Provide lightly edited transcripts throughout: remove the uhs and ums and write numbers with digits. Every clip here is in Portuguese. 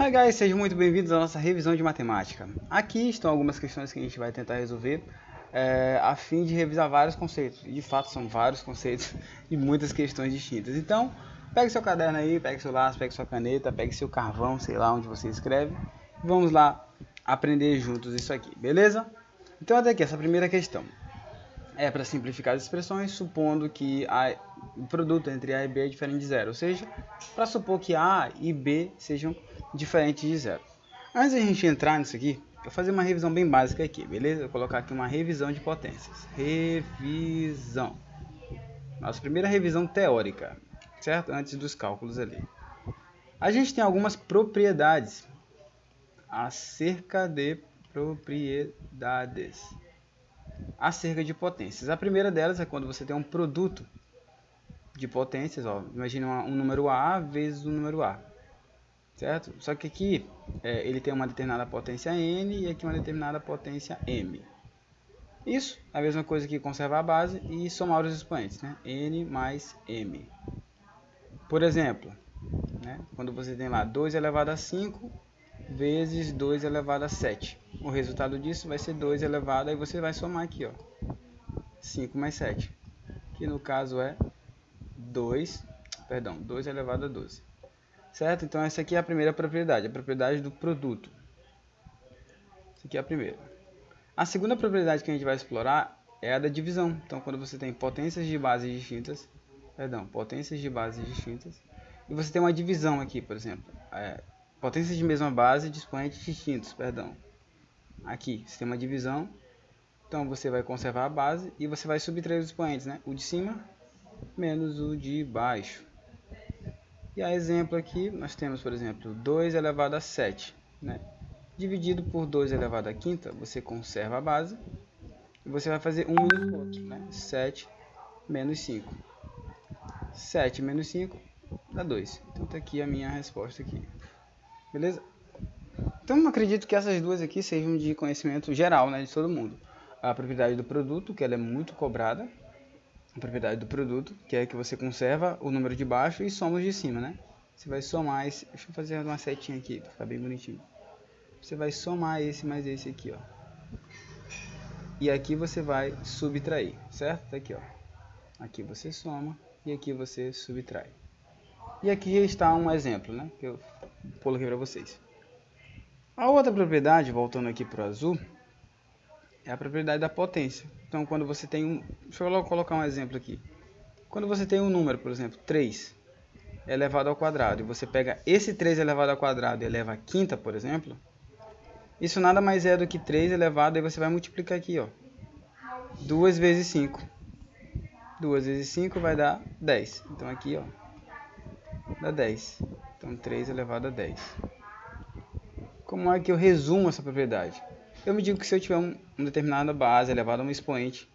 Hi guys, sejam muito bem-vindos à nossa revisão de matemática. Aqui estão algumas questões que a gente vai tentar resolver a fim de revisar vários conceitos. E de fato são vários conceitos e muitas questões distintas. Então, pegue seu caderno aí, pegue seu lápis, pegue sua caneta, pegue seu carvão, sei lá onde você escreve. Vamos lá aprender juntos isso aqui, beleza? Então até aqui, essa primeira questão é para simplificar as expressões, supondo que o produto entre A e B é diferente de zero, ou seja, para supor que A e B sejam diferentes de zero. Antes de a gente entrar nisso aqui, eu vou fazer uma revisão bem básica aqui, beleza? Eu vou colocar aqui uma revisão de potências. Revisão. Nossa primeira revisão teórica, certo? Antes dos cálculos ali. A gente tem algumas propriedades acerca de potências. A primeira delas é quando você tem um produto de potências, ó, imagina um número A vezes um número A, certo? Só que aqui ele tem uma determinada potência n e aqui uma determinada potência m. Isso é a mesma coisa que conservar a base e somar os expoentes, né? N mais m. Por exemplo, né? Quando você tem lá 2 elevado a 5 vezes 2 elevado a 7. O resultado disso vai ser 2 elevado, aí você vai somar aqui, ó, 5 mais 7, que no caso é 2 elevado a 12. Certo? Então essa aqui é a primeira propriedade, a propriedade do produto. Essa aqui é a primeira. A segunda propriedade que a gente vai explorar é a da divisão. Então quando você tem potências de bases distintas, e você tem uma divisão aqui, por exemplo, potências de mesma base de expoentes distintos, Aqui você tem uma divisão, então você vai conservar a base e você vai subtrair os expoentes, né? O de cima menos o de baixo. E a exemplo aqui, nós temos, por exemplo, 2 elevado a 7, né? Dividido por 2 elevado a quinta, você conserva a base e você vai fazer um menos o outro, né? 7 menos 5. 7 menos 5 dá 2. Então está aqui a minha resposta aqui. Beleza? Então eu acredito que essas duas aqui sejam de conhecimento geral, né, de todo mundo. A propriedade do produto, que ela é muito cobrada. A propriedade do produto, que é que você conserva o número de baixo e soma os de cima, né? Você vai somar esse... Deixa eu fazer uma setinha aqui, para ficar bem bonitinho. Você vai somar esse mais esse aqui, ó. E aqui você vai subtrair, certo? Tá aqui, ó. Aqui você soma e aqui você subtrai. E aqui está um exemplo, né? Que eu coloquei para vocês. A outra propriedade, voltando aqui para o azul, é a propriedade da potência. Então, quando você tem um... Deixa eu logo colocar um exemplo aqui. Quando você tem um número, por exemplo, 3 elevado ao quadrado, e você pega esse 3 elevado ao quadrado e eleva a quinta, por exemplo, isso nada mais é do que 3 elevado, aí você vai multiplicar aqui, ó. 2 vezes 5. 2 vezes 5 vai dar 10. Então, aqui, ó, dá 10. Então, 3 elevado a 10. Como é que eu resumo essa propriedade? Eu me digo que se eu tiver uma determinada base elevada a um expoente,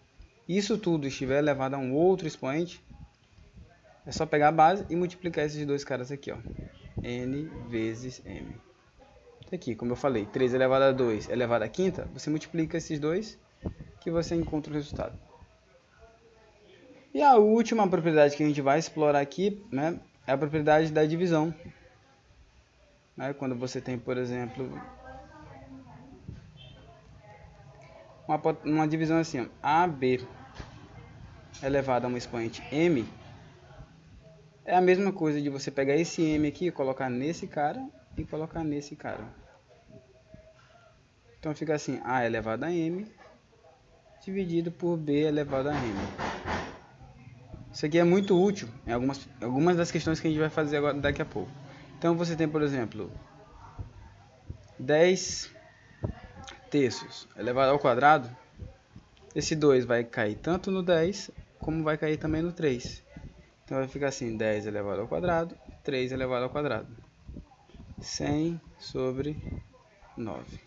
isso tudo estiver elevado a um outro expoente, é só pegar a base e multiplicar esses dois caras aqui, ó. N vezes M. Aqui, como eu falei, 3 elevado a 2 elevado a quinta, você multiplica esses dois que você encontra o resultado. E a última propriedade que a gente vai explorar aqui, né, é a propriedade da divisão. Quando você tem, por exemplo, uma divisão assim, ó, AB elevado a um expoente M, é a mesma coisa de você pegar esse M aqui e colocar nesse cara e colocar nesse cara. Então fica assim, A elevado a M dividido por B elevado a M. Isso aqui é muito útil em algumas das questões que a gente vai fazer agora, daqui a pouco. Então você tem, por exemplo, 10 terços elevado ao quadrado. Esse 2 vai cair tanto no 10 como vai cair também no 3. Então vai ficar assim, 10 elevado ao quadrado, 3 elevado ao quadrado. 100 sobre 9.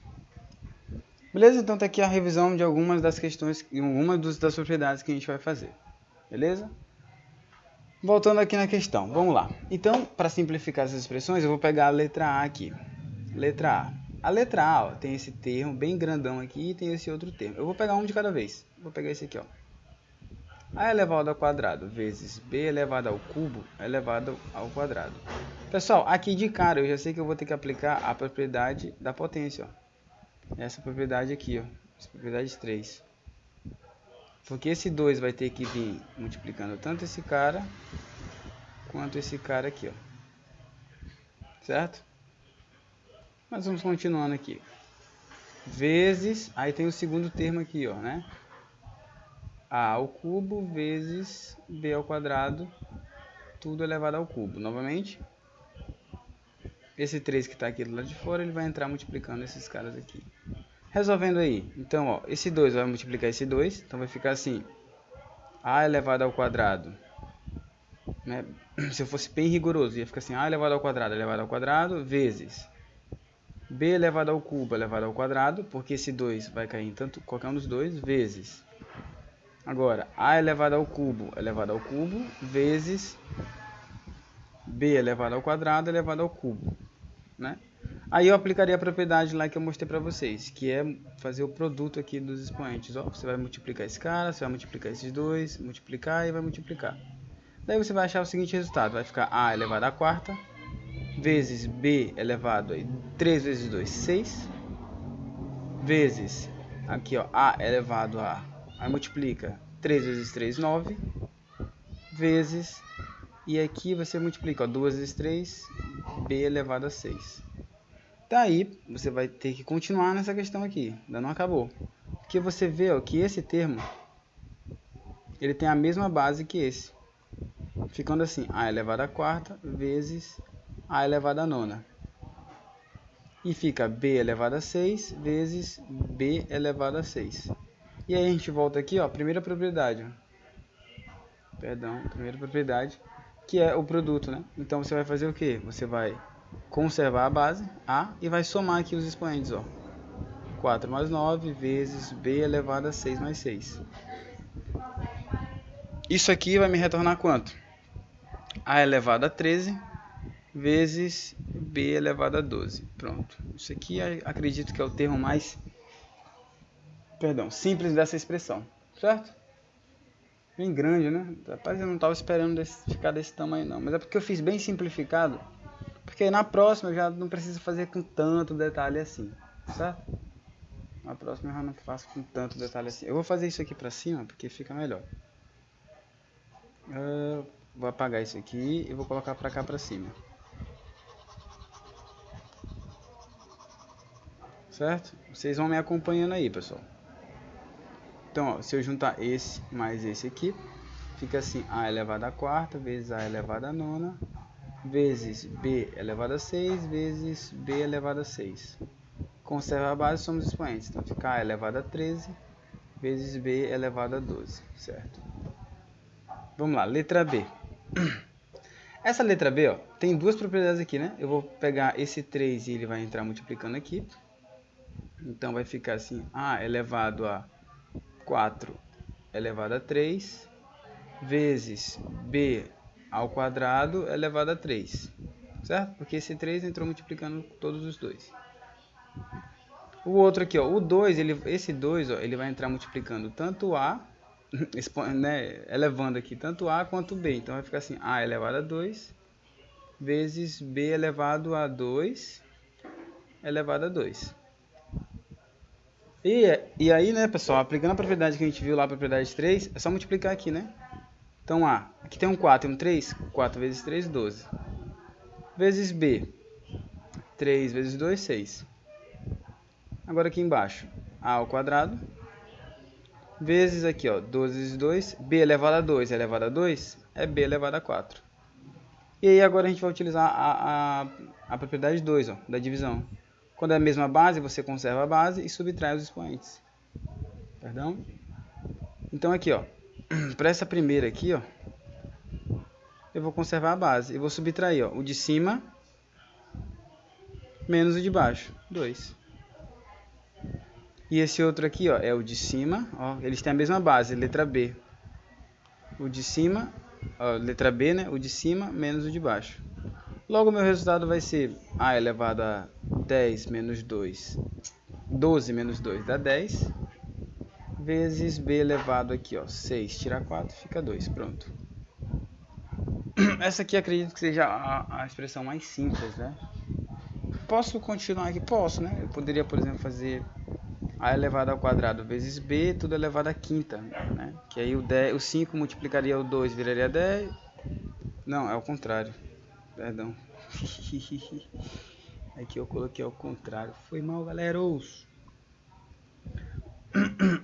Beleza? Então tá aqui a revisão de algumas das questões e algumas das propriedades que a gente vai fazer. Beleza? Voltando aqui na questão, vamos lá. Então, para simplificar essas expressões, eu vou pegar a letra A aqui. Letra A. A letra A, ó, tem esse termo bem grandão aqui e tem esse outro termo. Eu vou pegar um de cada vez. Vou pegar esse aqui, ó. A elevado ao quadrado vezes b elevado ao cubo elevado ao quadrado. Pessoal, aqui de cara eu já sei que eu vou ter que aplicar a propriedade da potência, ó. Essa propriedade aqui, ó. Essa propriedade 3. Porque esse 2 vai ter que vir multiplicando tanto esse cara quanto esse cara aqui, ó. Certo? Mas vamos continuando aqui. Vezes, aí tem o segundo termo aqui, ó, né? A ao cubo vezes b ao quadrado, tudo elevado ao cubo. Novamente, esse 3 que está aqui do lado de fora, ele vai entrar multiplicando esses caras aqui. Resolvendo aí, então, ó, esse 2 vai multiplicar esse 2, então vai ficar assim, a elevado ao quadrado, né? Se eu fosse bem rigoroso, ia ficar assim, a elevado ao quadrado, vezes b elevado ao cubo elevado ao quadrado, porque esse 2 vai cair em tanto, qualquer um dos dois, vezes. Agora, a elevado ao cubo, vezes b elevado ao quadrado elevado ao cubo, né? Aí eu aplicaria a propriedade lá que eu mostrei para vocês, que é fazer o produto aqui dos expoentes. Ó, você vai multiplicar esse cara, você vai multiplicar esses dois, multiplicar e vai multiplicar. Daí você vai achar o seguinte resultado, vai ficar a elevado à quarta, vezes b elevado a 3 vezes 2, 6, vezes, aqui ó, a elevado a, aí multiplica 3 vezes 3, 9, vezes, e aqui você multiplica, ó, 2 vezes 3, b elevado a 6. Daí, você vai ter que continuar nessa questão aqui, ainda não acabou. Porque você vê, ó, que esse termo, ele tem a mesma base que esse. Ficando assim, a elevado à quarta vezes a elevado à nona. E fica b elevado a 6 vezes b elevado a 6. E aí a gente volta aqui, ó, primeira propriedade. Primeira propriedade, que é o produto, né? Então você vai fazer o quê? Você vai conservar a base, a, e vai somar aqui os expoentes, ó. 4 mais 9 vezes b elevado a 6 mais 6. Isso aqui vai me retornar quanto? A elevado a 13 vezes b elevado a 12. Pronto. Isso aqui acredito que é o termo mais simples dessa expressão, certo? Bem grande, né? Rapaz, eu não estava esperando ficar desse tamanho não, mas é porque eu fiz bem simplificado, porque na próxima eu já não preciso fazer com tanto detalhe assim, certo? Na próxima eu já não faço com tanto detalhe assim. Eu vou fazer isso aqui para cima porque fica melhor. Vou apagar isso aqui e vou colocar para cá para cima. Certo? Vocês vão me acompanhando aí, pessoal. Então, ó, se eu juntar esse mais esse aqui, fica assim, a elevado à quarta vezes a elevado à nona, vezes b elevado a 6, vezes b elevado a 6. Conserva a base, somos expoentes. Então, fica a elevado a 13, vezes b elevado a 12, certo? Vamos lá, letra B. Essa letra B, ó, tem duas propriedades aqui, né? Eu vou pegar esse 3 e ele vai entrar multiplicando aqui. Então, vai ficar assim, a elevado a 4 elevado a 3 vezes b ao quadrado elevado a 3, certo? Porque esse 3 entrou multiplicando todos os dois. O outro aqui, ó, o 2, esse 2, ó, ele vai entrar multiplicando tanto a, né, elevando aqui tanto a quanto b. Então vai ficar assim, a elevado a 2 vezes b elevado a 2 elevado a 2. E aí, né, pessoal, aplicando a propriedade que a gente viu lá, a propriedade 3, é só multiplicar aqui, né? Então, A, aqui tem um 4 e um 3, 4 vezes 3, 12. Vezes B, 3 vezes 2, 6. Agora aqui embaixo, A ao quadrado, vezes aqui, ó, 12 vezes 2, B elevado a 2 elevado a 2, é B elevado a 4. E aí agora a gente vai utilizar a propriedade 2, ó, da divisão. Quando é a mesma base, você conserva a base e subtrai os expoentes. Perdão? Então aqui, ó, para essa primeira aqui, ó, eu vou conservar a base. Eu vou subtrair, ó, o de cima menos o de baixo, 2. E esse outro aqui, ó, é o de cima, ó, eles têm a mesma base, letra B. O de cima, ó, letra B, né, o de cima menos o de baixo. Logo, o meu resultado vai ser A elevado a 10 menos 2, 12 menos 2 dá 10, vezes b elevado aqui, ó, 6 tirar 4, fica 2, pronto. Essa aqui acredito que seja a expressão mais simples, né? Posso continuar aqui? Posso, né? Eu poderia, por exemplo, fazer a elevado ao quadrado vezes b, tudo elevado à quinta, né? Que aí o 5 multiplicaria o 2, viraria 10. Não, é o contrário. Perdão. Aqui eu coloquei ao contrário. Foi mal, galeros.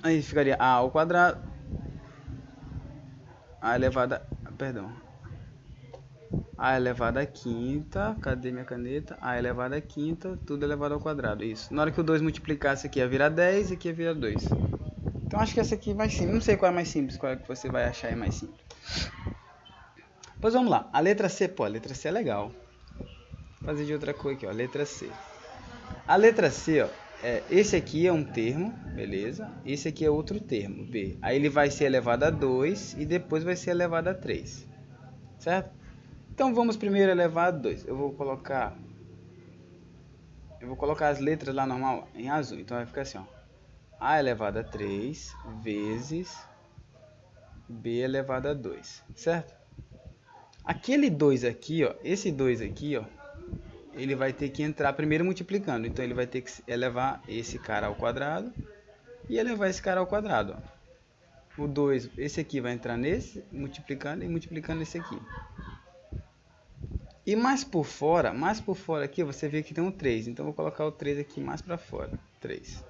Aí ficaria a ao quadrado. A elevada... Perdão. A elevado à quinta. Cadê minha caneta? A elevado à quinta, tudo elevado ao quadrado. Isso. Na hora que o 2 multiplicasse aqui ia virar 10 e aqui ia virar 2. Então acho que essa aqui é mais simples. Não sei qual é mais simples, qual é que você vai achar é mais simples. Pois vamos lá. A letra C, pô, a letra C é legal. Vou fazer de outra cor aqui, ó. Letra C. A letra C, ó, esse aqui é um termo, beleza? Esse aqui é outro termo, B. Aí ele vai ser elevado a 2 e depois vai ser elevado a 3. Certo? Então vamos primeiro elevar a 2. Eu vou colocar as letras lá normal em azul. Então vai ficar assim, ó. A elevado a 3 vezes B elevado a 2, certo? Aquele 2 aqui, ó, esse 2 aqui, ó, ele vai ter que entrar primeiro multiplicando. Então ele vai ter que elevar esse cara ao quadrado e elevar esse cara ao quadrado, ó. O 2, esse aqui vai entrar nesse, multiplicando e multiplicando esse aqui. E mais por fora aqui, você vê que tem um 3. Então eu vou colocar o 3 aqui mais para fora. 3.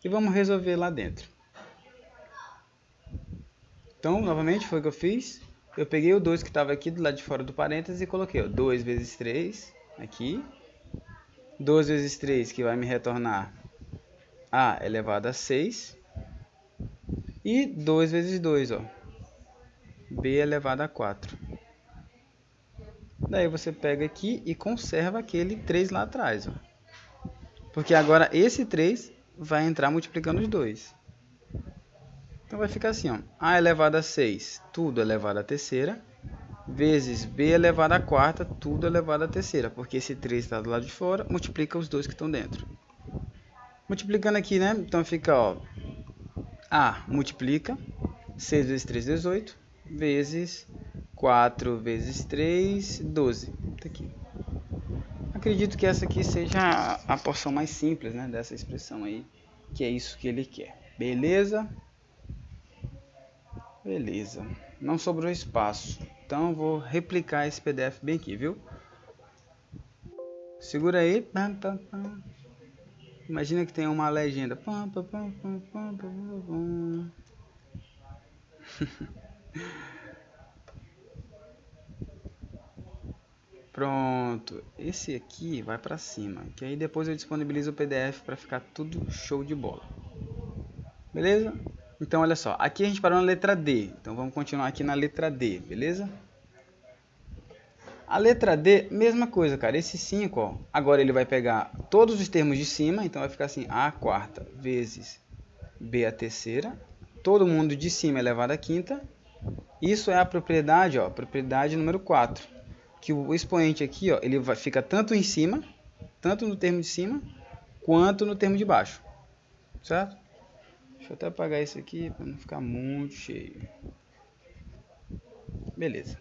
E vamos resolver lá dentro. Então, novamente, foi o que eu fiz. Eu peguei o 2 que estava aqui do lado de fora do parênteses e coloquei, ó, 2 vezes 3 aqui. 2 vezes 3 que vai me retornar a elevado a 6. E 2 vezes 2, ó, b elevado a 4. Daí você pega aqui e conserva aquele 3 lá atrás, ó. Porque agora esse 3 vai entrar multiplicando os 2. Então vai ficar assim, ó, a elevado a 6, tudo elevado à terceira, vezes b elevado à quarta, tudo elevado à terceira. Porque esse 3 está do lado de fora, multiplica os 2 que estão dentro. Multiplicando aqui, né? Então fica, ó, a multiplica, 6 vezes 3, 18, vezes 4 vezes 3, 12. Tá aqui. Acredito que essa aqui seja a porção mais simples, né, dessa expressão aí, que é isso que ele quer. Beleza? Beleza. Não sobrou espaço, então vou replicar esse PDF bem aqui, viu? Segura aí. Imagina que tem uma legenda. Pronto, esse aqui vai para cima, que aí depois eu disponibilizo o PDF para ficar tudo show de bola. Beleza? Então olha só, aqui a gente parou na letra D, então vamos continuar aqui na letra D, beleza? A letra D, mesma coisa, cara, esse 5, ó, agora ele vai pegar todos os termos de cima, então vai ficar assim, A quarta vezes B a terceira, todo mundo de cima elevado à quinta, isso é a propriedade, ó, propriedade número 4. Que o expoente aqui, ó, ele fica tanto em cima, tanto no termo de cima, quanto no termo de baixo, certo? Deixa eu até apagar isso aqui para não ficar muito cheio. Beleza.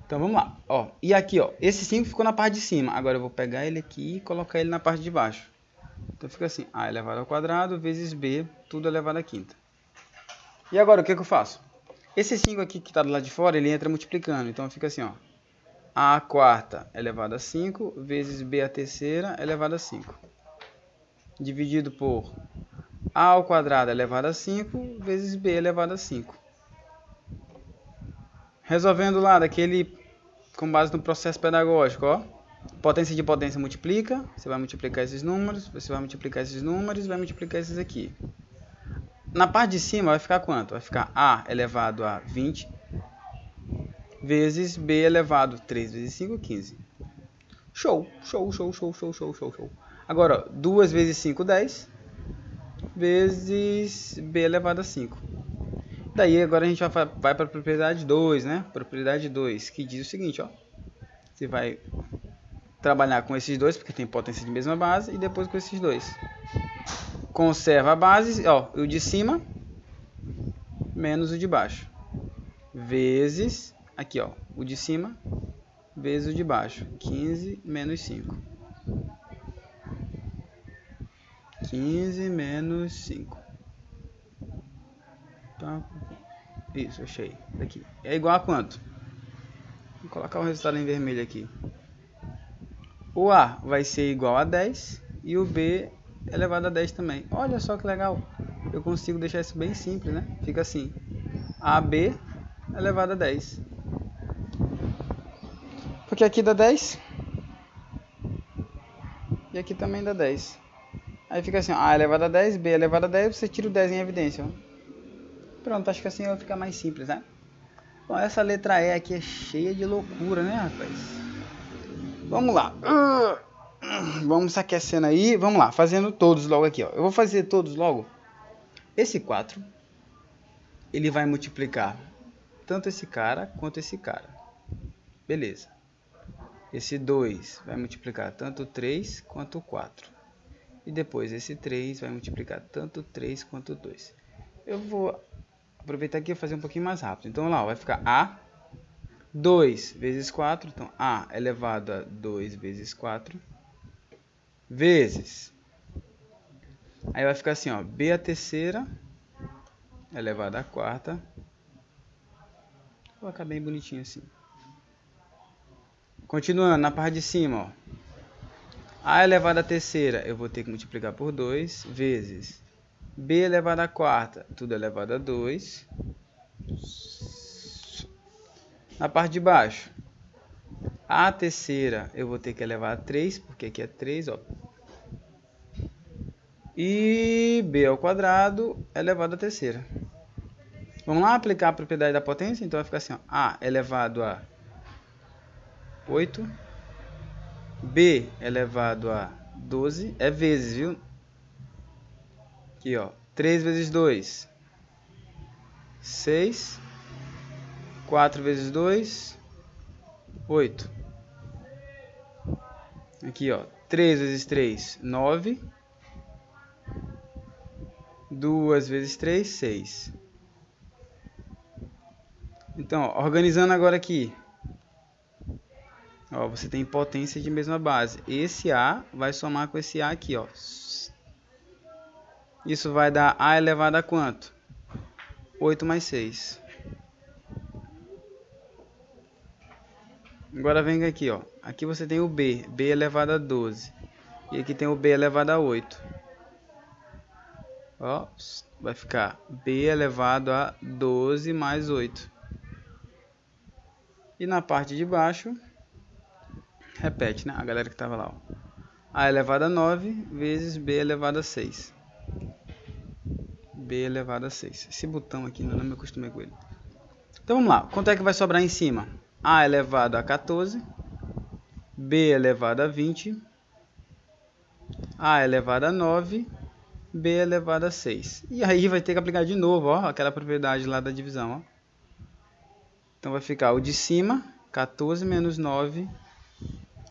Então vamos lá, ó. E aqui, ó, esse 5 ficou na parte de cima. Agora eu vou pegar ele aqui e colocar ele na parte de baixo. Então fica assim, a elevado ao quadrado vezes b, tudo elevado à quinta. E agora o que eu faço? Esse 5 aqui que está do lado de fora, ele entra multiplicando. Então fica assim, ó. A quarta elevado a 5 vezes b a terceira elevado a 5. Dividido por a ao quadrado elevado a 5 vezes b elevado a 5. Resolvendo lá daquele, com base no processo pedagógico, ó. Potência de potência multiplica. Você vai multiplicar esses números, você vai multiplicar esses números, vai multiplicar esses aqui. Na parte de cima vai ficar quanto? Vai ficar a elevado a 20 vezes b elevado a 3 vezes 5, 15. Show, show, show, show, show, show, show, show. Agora, ó, 2 vezes 5, 10 vezes b elevado a 5. Daí agora a gente vai para a propriedade 2, né? Propriedade 2, que diz o seguinte, ó. Você vai trabalhar com esses dois, porque tem potência de mesma base, e depois com esses dois. conserva a base, ó, o de cima menos o de baixo, vezes, aqui ó, o de cima vezes o de baixo, 15 menos 5. 15 menos 5. Tá. Isso, achei. Daqui. É igual a quanto? Vou colocar o resultado em vermelho aqui. O A vai ser igual a 10 e o B elevado a 10 também. Olha só que legal. Eu consigo deixar isso bem simples, né? Fica assim. AB elevado a 10. Porque aqui dá 10. E aqui também dá 10. Aí fica assim, A elevado a 10, B elevado a 10, você tira o 10 em evidência. Pronto, acho que assim vai ficar mais simples, né? Bom, essa letra E aqui é cheia de loucura, né, rapaz? Vamos lá. Vamos se aquecendo aí. Vamos lá, fazendo todos logo aqui, ó. Eu vou fazer todos logo. Esse 4, ele vai multiplicar tanto esse cara quanto esse cara. Beleza. Esse 2 vai multiplicar tanto o 3 quanto o 4. E depois esse 3 vai multiplicar tanto o 3 quanto o 2. Eu vou aproveitar aqui e fazer um pouquinho mais rápido. Então lá, vai ficar A 2 vezes 4. Então A elevado a 2 vezes 4. Vezes. Aí vai ficar assim, ó. B a terceira elevado a quarta. Vou colocar bem bonitinho assim. Continuando, na parte de cima, ó. A elevado a terceira eu vou ter que multiplicar por 2. Vezes. B elevado a quarta, tudo elevado a 2. Na parte de baixo, a terceira eu vou ter que elevar a 3, porque aqui é 3, ó. E B ao quadrado elevado a terceira. Vamos lá aplicar a propriedade da potência? Então vai ficar assim, ó. A elevado a 8. B elevado a 12. É vezes, viu? Aqui, ó. 3 vezes 2, 6. 4 vezes 2, 8. Aqui, ó. 3 vezes 3, 9. 2 vezes 3, 6. Então, ó, organizando agora aqui. Ó, você tem potência de mesma base. Esse A vai somar com esse A aqui, ó. Isso vai dar A elevado a quanto? 8 mais 6. Agora vem aqui, ó. Aqui você tem o B. B elevado a 12. E aqui tem o B elevado a 8. Ó, vai ficar B elevado a 12 mais 8. E na parte de baixo, repete, né? A galera que estava lá, ó. A elevado a 9 vezes B elevado a 6. B elevado a 6. Esse botão aqui, não me acostumei com ele. Então vamos lá. Quanto é que vai sobrar em cima? A elevado a 14. B elevado a 20. A elevado a 9. B elevado a 6. E aí vai ter que aplicar de novo, ó, aquela propriedade lá da divisão, ó. Então vai ficar o de cima, 14 menos 9.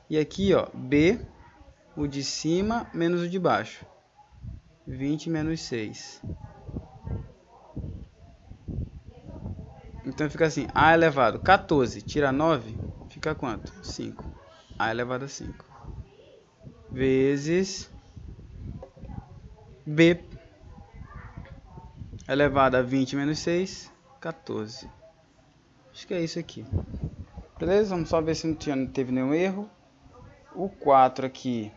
E aqui, ó, B, o de cima menos o de baixo. 20 menos 6. Então fica assim, A elevado a 14, tira 9, fica quanto? 5. A elevado a 5. Vezes B elevado a 20 menos 6, 14. Acho que é isso aqui. Beleza? Vamos só ver se não teve nenhum erro. O 4 aqui.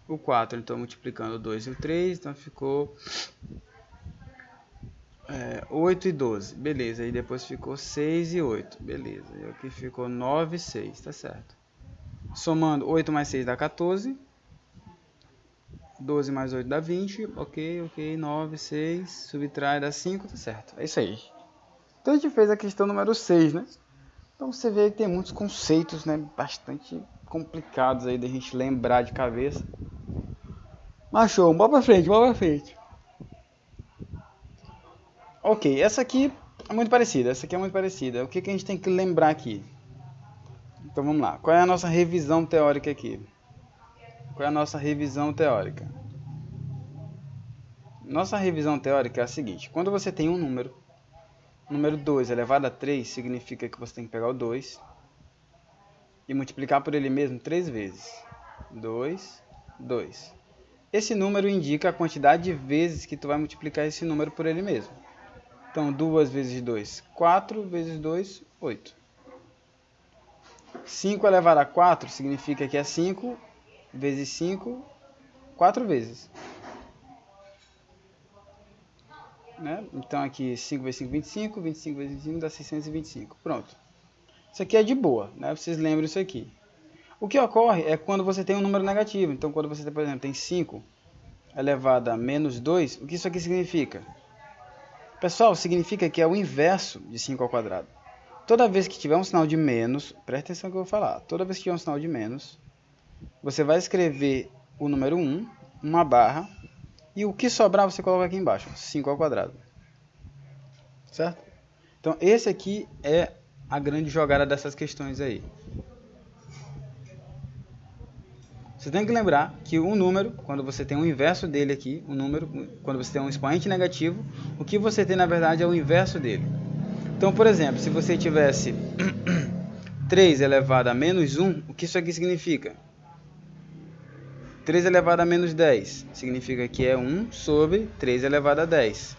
O 4, então, multiplicando o 2 e o 3, então ficou 8 e 12. Beleza, aí depois ficou 6 e 8. Beleza, e aqui ficou 9 e 6, tá certo. Somando 8 mais 6 dá 14. 12 mais 8 dá 20. Ok, 9, 6, subtrai dá 5, tá certo. É isso aí. Então a gente fez a questão número 6, né? Então você vê que tem muitos conceitos, né, bastante complicados aí da gente lembrar de cabeça. Mas show, bora pra frente. Ok, essa aqui é muito parecida, O que a gente tem que lembrar aqui? Então vamos lá, qual é a nossa revisão teórica aqui? nossa revisão teórica é a seguinte. Quando você tem um número 2 elevado a 3, significa que você tem que pegar o 2 e multiplicar por ele mesmo 3 vezes. 2, 2. Esse número indica a quantidade de vezes que tu vai multiplicar esse número por ele mesmo. Então, 2 vezes 2, 4 vezes 2, 8. 5 elevado a 4 significa que é 5 vezes 5, 4 vezes. Né? Então, aqui 5 vezes 5, 25. 25 vezes 25 dá 625. Pronto. Isso aqui é de boa, né? Vocês lembram isso aqui. O que ocorre é quando você tem um número negativo. Então, quando você, por exemplo, tem 5 elevado a menos 2, o que isso aqui significa? Pessoal, significa que é o inverso de 5 ao quadrado. Toda vez que tiver um sinal de menos, presta atenção no que eu vou falar. Toda vez que tiver um sinal de menos, você vai escrever o número 1, uma barra, e o que sobrar você coloca aqui embaixo, 5 ao quadrado. Certo? Então, esse aqui é a grande jogada dessas questões aí. Você tem que lembrar que um número, quando você tem o inverso dele aqui, um número, quando você tem um expoente negativo, o que você tem na verdade é o inverso dele. Então, por exemplo, se você tivesse 3 elevado a menos 1, o que isso aqui significa? 3 elevado a menos 10 significa que é 1 sobre 3 elevado a 10.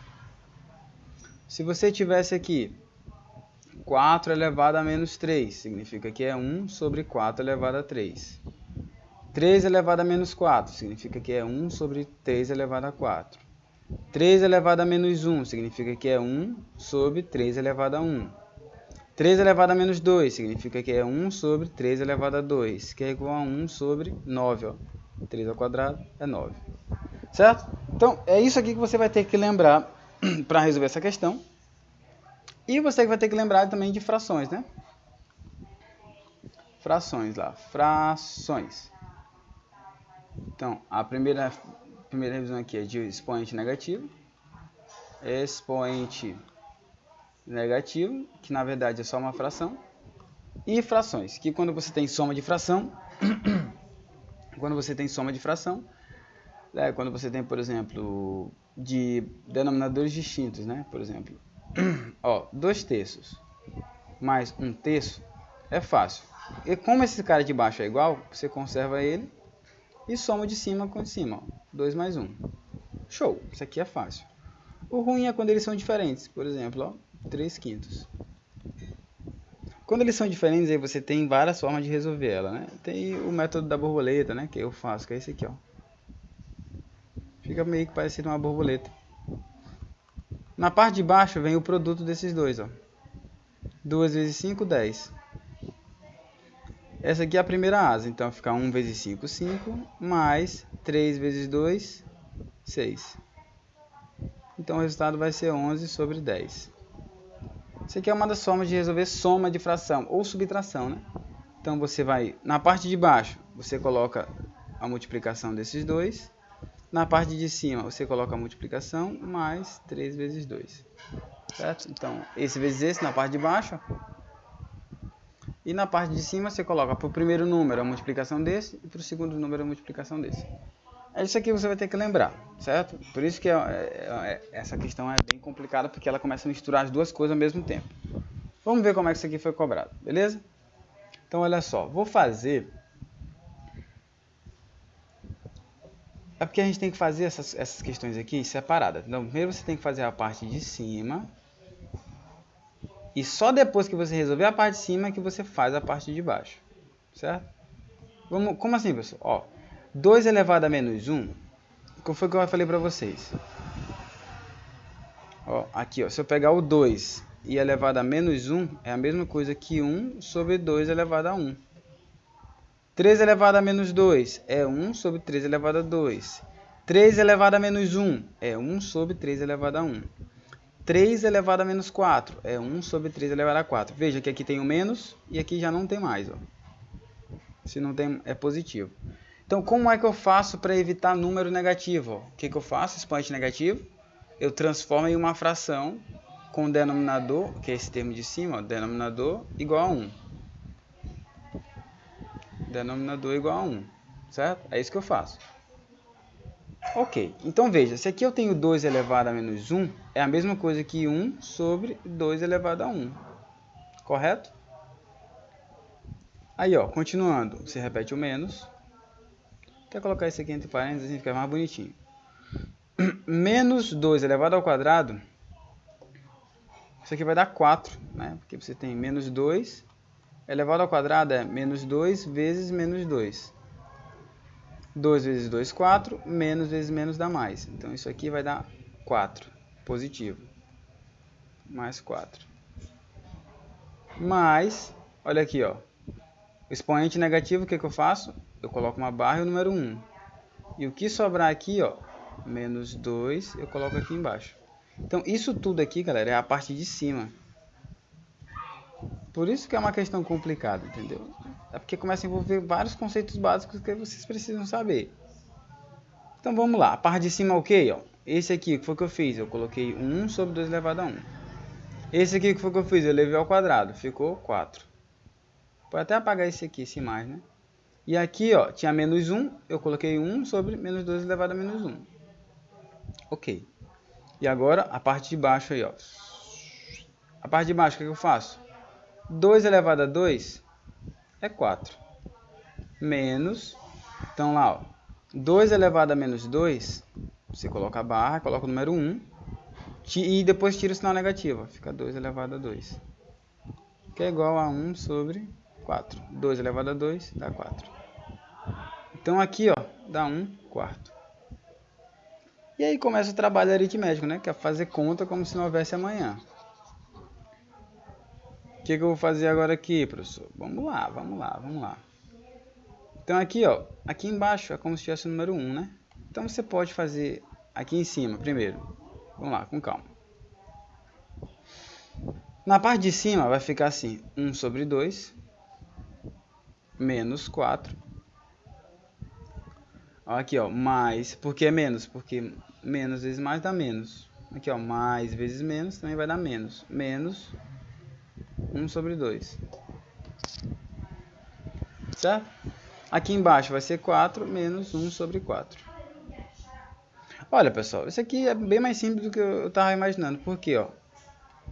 Se você tivesse aqui 4 elevado a menos 3, significa que é 1 sobre 4 elevado a 3. 3 elevado a menos 4 significa que é 1 sobre 3 elevado a 4. 3 elevado a menos 1 significa que é 1 sobre 3 elevado a 1. 3 elevado a menos 2 significa que é 1 sobre 3 elevado a 2, que é igual a 1 sobre 9. Ó. 3 ao quadrado é 9. Certo? Então, é isso aqui que você vai ter que lembrar para resolver essa questão. E você vai ter que lembrar também de frações, né? Frações lá. Frações. Então, a primeira revisão aqui é de expoente negativo. Expoente negativo, que na verdade é só uma fração. E frações, que quando você tem soma de fração, quando você tem, por exemplo, de denominadores distintos, né? Por exemplo, ó, 2 terços mais 1 terço é fácil. E como esse cara de baixo é igual, você conserva ele e soma de cima com de cima. Ó, 2 mais 1. Show, isso aqui é fácil. O ruim é quando eles são diferentes. Por exemplo, ó, 3 quintos. Quando eles são diferentes, aí você tem várias formas de resolver ela, né? Tem o método da borboleta, né? Que eu faço, que é esse aqui, ó. Fica meio que parecido uma borboleta. Na parte de baixo vem o produto desses dois, ó. 2 vezes 5, 10. Essa aqui é a primeira asa, então fica 1 vezes 5, 5, mais 3 vezes 2, 6. Então o resultado vai ser 11 sobre 10. Isso aqui é uma das formas de resolver soma de fração ou subtração, né? Então você vai, na parte de baixo, você coloca a multiplicação desses dois. Na parte de cima, você coloca a multiplicação mais 3 vezes 2. Certo? Então, esse vezes esse na parte de baixo. E na parte de cima, você coloca para o primeiro número a multiplicação desse e para o segundo número a multiplicação desse. É isso aqui que você vai ter que lembrar, certo? Por isso que essa questão é bem complicada, porque ela começa a misturar as duas coisas ao mesmo tempo. Vamos ver como é que isso aqui foi cobrado, beleza? Então, olha só, vou fazer... É porque a gente tem que fazer essas questões aqui separadas. Então, primeiro você tem que fazer a parte de cima. E só depois que você resolver a parte de cima é que você faz a parte de baixo. Certo? Como assim, pessoal? Ó, 2 elevado a menos 1. Como foi que eu falei para vocês? Ó, aqui, ó, se eu pegar o 2 e elevado a menos 1, é a mesma coisa que 1 sobre 2 elevado a 1. 3 elevado a menos 2 é 1 sobre 3 elevado a 2. 3 elevado a menos 1 é 1 sobre 3 elevado a 1. 3 elevado a menos 4 é 1 sobre 3 elevado a 4. Veja que aqui tem o menos e aqui já não tem mais. Ó. Se não tem, é positivo. Então, como é que eu faço para evitar número negativo? Ó? O que eu faço? Expoente negativo. Eu transformo em uma fração com denominador, que é esse termo de cima, ó, denominador igual a 1. Denominador igual a 1, certo? É isso que eu faço. Ok, então veja, se aqui eu tenho 2 elevado a menos 1, é a mesma coisa que 1 sobre 2 elevado a 1, correto? Aí, ó, continuando, você repete o menos. Quer colocar isso aqui entre parênteses, assim fica mais bonitinho. Menos 2 elevado ao quadrado, isso aqui vai dar 4, né? Porque você tem menos 2 elevado ao quadrado é menos 2 vezes menos 2. 2 vezes 2, 4, menos vezes menos dá mais. Então, isso aqui vai dar 4, positivo. Mais 4. Mais, olha aqui, ó. O expoente negativo, o que eu faço? Eu coloco uma barra e o número 1. E o que sobrar aqui, ó, menos 2, eu coloco aqui embaixo. Então, isso tudo aqui, galera, é a parte de cima. Por isso que é uma questão complicada, entendeu? É porque começa a envolver vários conceitos básicos que vocês precisam saber. Então, vamos lá. A parte de cima é o quê? Ó? Esse aqui, o que foi que eu fiz? Eu coloquei 1 sobre 2 elevado a 1. Esse aqui, o que foi que eu fiz? Eu levei ao quadrado. Ficou 4. Pode até apagar esse aqui, esse mais, né? E aqui, ó, tinha menos 1. Eu coloquei 1 sobre menos 2 elevado a menos 1. Ok. E agora, a parte de baixo aí, ó. A parte de baixo, o que eu faço? 2 elevado a 2 é 4. Menos, então lá, ó, 2 elevado a menos 2, você coloca a barra, coloca o número 1, e depois tira o sinal negativo, fica 2 elevado a 2, que é igual a 1 sobre 4. 2 elevado a 2 dá 4. Então aqui, ó, dá 1 quarto. E aí começa o trabalho aritmético, né, que é fazer conta como se não houvesse amanhã. O que eu vou fazer agora aqui, professor? Vamos lá, vamos lá, vamos lá. Então aqui, ó, aqui embaixo é como se tivesse o número 1, né? Então você pode fazer aqui em cima primeiro. Vamos lá, com calma. Na parte de cima vai ficar assim, 1 sobre 2, menos 4. Aqui, ó, mais, por que menos? Porque menos vezes mais dá menos. Aqui, ó, mais vezes menos também vai dar menos. Menos 1 sobre 2. Certo? Aqui embaixo vai ser 4 menos 1 sobre 4. Olha, pessoal, isso aqui é bem mais simples do que eu estava imaginando. Por quê, ó?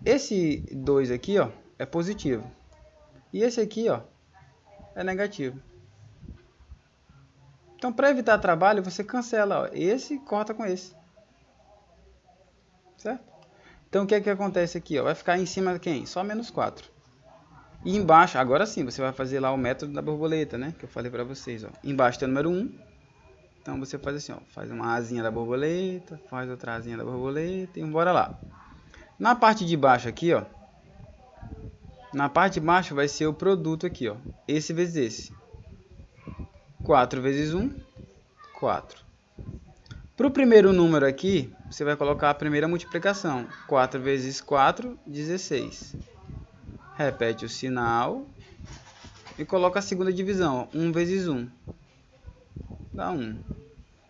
Esse 2 aqui, ó, é positivo. E esse aqui, ó, é negativo. Então, para evitar trabalho, você cancela, ó, esse e corta com esse. Certo? Então, o que é que acontece aqui, ó? Vai ficar em cima de quem? Só menos 4. E embaixo, agora sim, você vai fazer lá o método da borboleta, né? Que eu falei para vocês, ó. Embaixo tem o número 1. Então, você faz assim, ó. Faz uma asinha da borboleta, faz outra asinha da borboleta e bora lá. Na parte de baixo aqui, ó. Na parte de baixo vai ser o produto aqui, ó. Esse vezes esse. 4 vezes 1, 4. Para o primeiro número aqui, você vai colocar a primeira multiplicação. 4 vezes 4, 16. Repete o sinal e coloca a segunda divisão. 1 vezes 1 dá 1.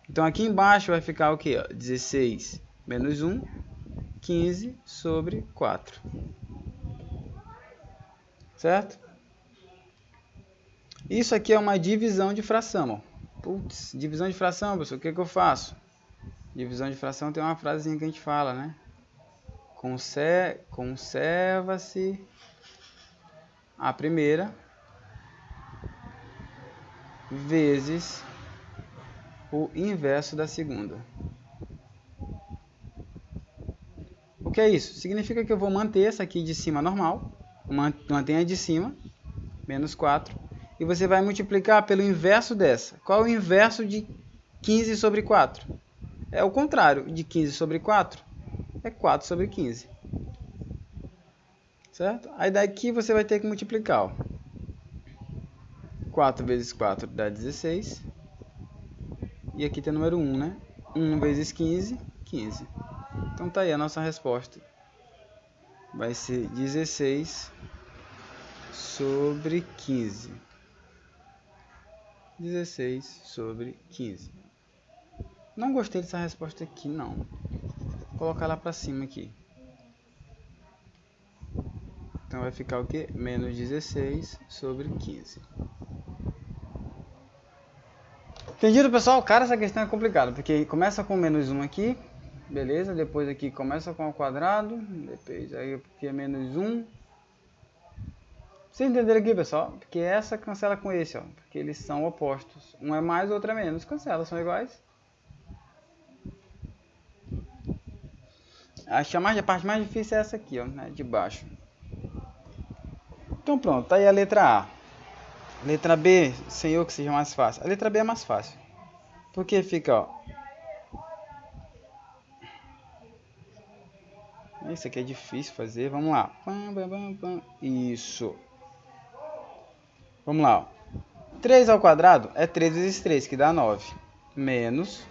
Então aqui embaixo vai ficar o quê? 16 menos 1, 15 sobre 4. Certo? Isso aqui é uma divisão de fração. Ó. Putz, divisão de fração, pessoal, o que eu faço? Divisão de fração tem uma frasezinha que a gente fala, né? Conserva-se a primeira vezes o inverso da segunda. O que é isso? Significa que eu vou manter essa aqui de cima normal, mantenha a de cima, menos 4, e você vai multiplicar pelo inverso dessa. Qual é o inverso de 15 sobre 4? É o contrário, de 15 sobre 4 é 4 sobre 15. Certo? Aí daqui você vai ter que multiplicar. Ó. 4 vezes 4 dá 16. E aqui tem o número 1, né? 1 vezes 15, 15. Então tá aí a nossa resposta. Vai ser 16 sobre 15. 16 sobre 15. Não gostei dessa resposta aqui, não. Vou colocar ela para cima aqui. Então vai ficar o quê? Menos 16 sobre 15. Entendido, pessoal? Cara, essa questão é complicada, porque começa com menos 1 aqui, beleza? Depois aqui começa com ao quadrado, depois aí aqui é menos 1. Vocês entenderam aqui, pessoal? Porque essa cancela com esse, ó, porque eles são opostos. Um é mais, o outro é menos. Cancela, são iguais. A parte mais difícil é essa aqui, ó, né, de baixo. Então pronto, tá aí a letra A. Letra B, Senhor, que seja mais fácil. A letra B é mais fácil. Porque fica, ó. Isso aqui é difícil fazer. Vamos lá. Isso. Vamos lá, ó. 3 ao quadrado é 3 vezes 3, que dá 9. Menos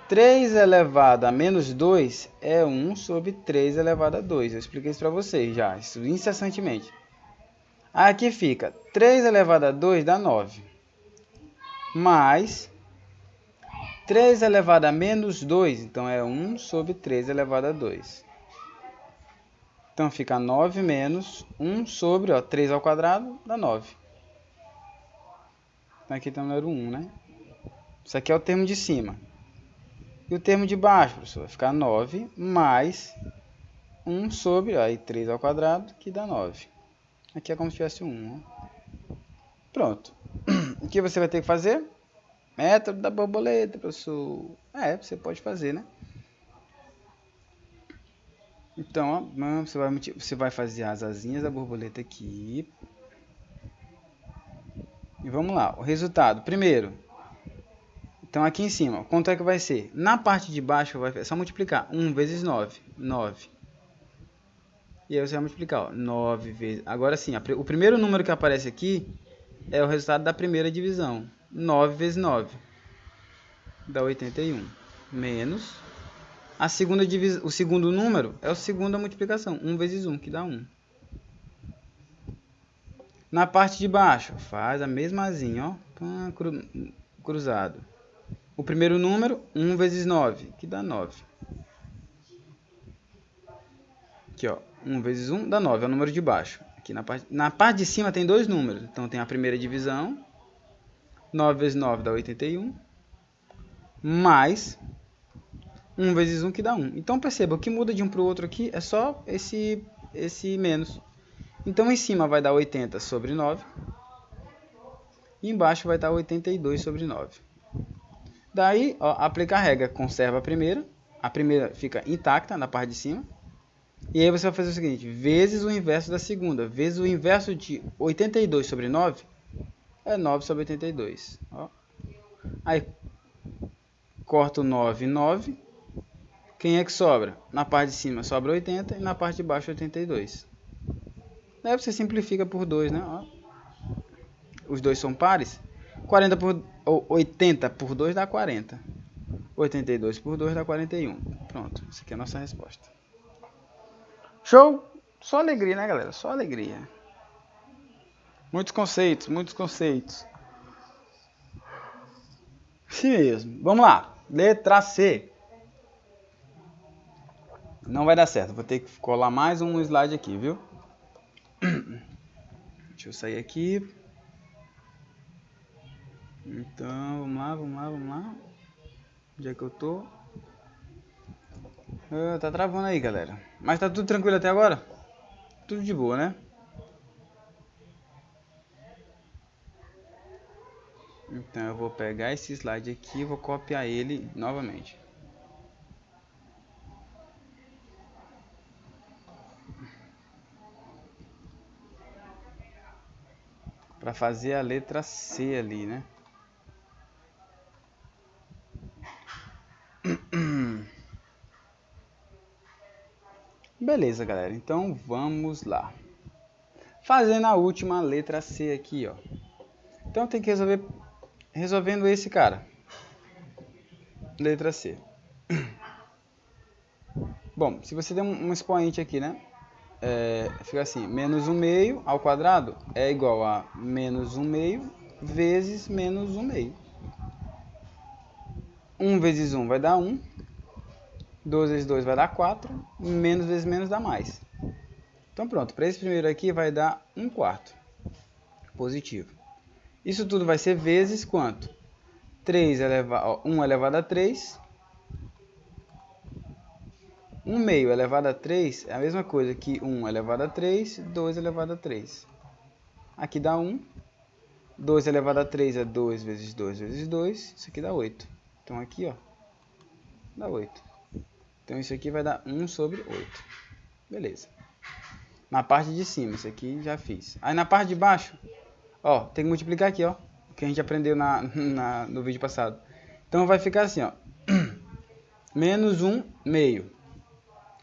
3 elevado a menos 2 é 1 sobre 3 elevado a 2. Eu expliquei isso para vocês já, isso incessantemente. Aqui fica 3 elevado a 2 dá 9. Mais 3 elevado a menos 2, então é 1 sobre 3 elevado a 2. Então fica 9 menos 1 sobre, ó, 3 ao quadrado dá 9. Aqui tem o número 1, né? Isso aqui é o termo de cima. E o termo de baixo, professor, vai ficar 9 mais 1 sobre, aí 3 ao quadrado, que dá 9. Aqui é como se tivesse 1. Né? Pronto. O que você vai ter que fazer? Método da borboleta, professor. Você pode fazer, né? Então, ó, você vai fazer as asinhas da borboleta aqui. E vamos lá. O resultado. Primeiro. Então, aqui em cima, quanto é que vai ser? Na parte de baixo, é só multiplicar. 1 vezes 9. 9. E aí você vai multiplicar. Ó, 9 vezes... Agora sim, o primeiro número que aparece aqui é o resultado da primeira divisão. 9 vezes 9. Dá 81. Menos... o segundo número é a segunda multiplicação. 1 vezes 1, que dá 1. Na parte de baixo, faz a mesma asinha, ó. Cruzado. O primeiro número, 1 vezes 9, que dá 9. Aqui, ó. 1 vezes 1 dá 9, é o número de baixo. Aqui na parte de cima tem dois números. Então tem a primeira divisão. 9 vezes 9 dá 81. Mais 1 vezes 1 que dá 1. Então perceba, o que muda de um para o outro aqui é só esse menos. Então em cima vai dar 80 sobre 9. E embaixo vai dar 82 sobre 9. Daí, ó, aplica a regra, conserva a primeira fica intacta na parte de cima. E aí você vai fazer o seguinte, vezes o inverso da segunda, vezes o inverso de 82 sobre 9, é 9 sobre 82. Ó. Aí, corta o 9 e 9. Quem é que sobra? Na parte de cima sobra 80 e na parte de baixo 82. Daí você simplifica por 2, né? Ó. Os dois são pares. 80 por 2 dá 40. 82 por 2 dá 41. Pronto, essa aqui é a nossa resposta. Show? Só alegria, né, galera? Só alegria. Muitos conceitos, muitos conceitos. Sim mesmo. Vamos lá. Letra C. Não vai dar certo. Vou ter que colar mais um slide aqui, viu? Deixa eu sair aqui. Então, vamos lá. Onde é que eu tô? Tá travando aí, galera. Mas tá tudo tranquilo até agora? Tudo de boa, né? Então eu vou pegar esse slide aqui e vou copiar ele novamente. Para fazer a letra C ali, né? Beleza, galera. Então vamos lá. Fazendo a última letra C aqui, ó. Então tem que resolvendo esse cara. Letra C. Bom, se você der um expoente aqui, né? Fica assim, menos 1 meio ao quadrado é igual a menos 1 meio vezes menos 1 meio. 1 vezes 1 vai dar 1. 2 vezes 2 vai dar 4. Menos vezes menos dá mais. Então pronto, para esse primeiro aqui vai dar 1/4. Positivo. Isso tudo vai ser vezes quanto? 3 elevado, ó, 1 elevado a 3. 1 meio elevado a 3 é a mesma coisa que 1 elevado a 3, 2 elevado a 3. Aqui dá 1. 2 elevado a 3 é 2 vezes 2 vezes 2. Isso aqui dá 8. Então aqui, ó, dá 8. Então isso aqui vai dar 1 sobre 8. Beleza. Na parte de cima, isso aqui já fiz. Aí na parte de baixo, ó, tem que multiplicar aqui, ó. O que a gente aprendeu no vídeo passado. Então vai ficar assim, ó. Menos 1 meio.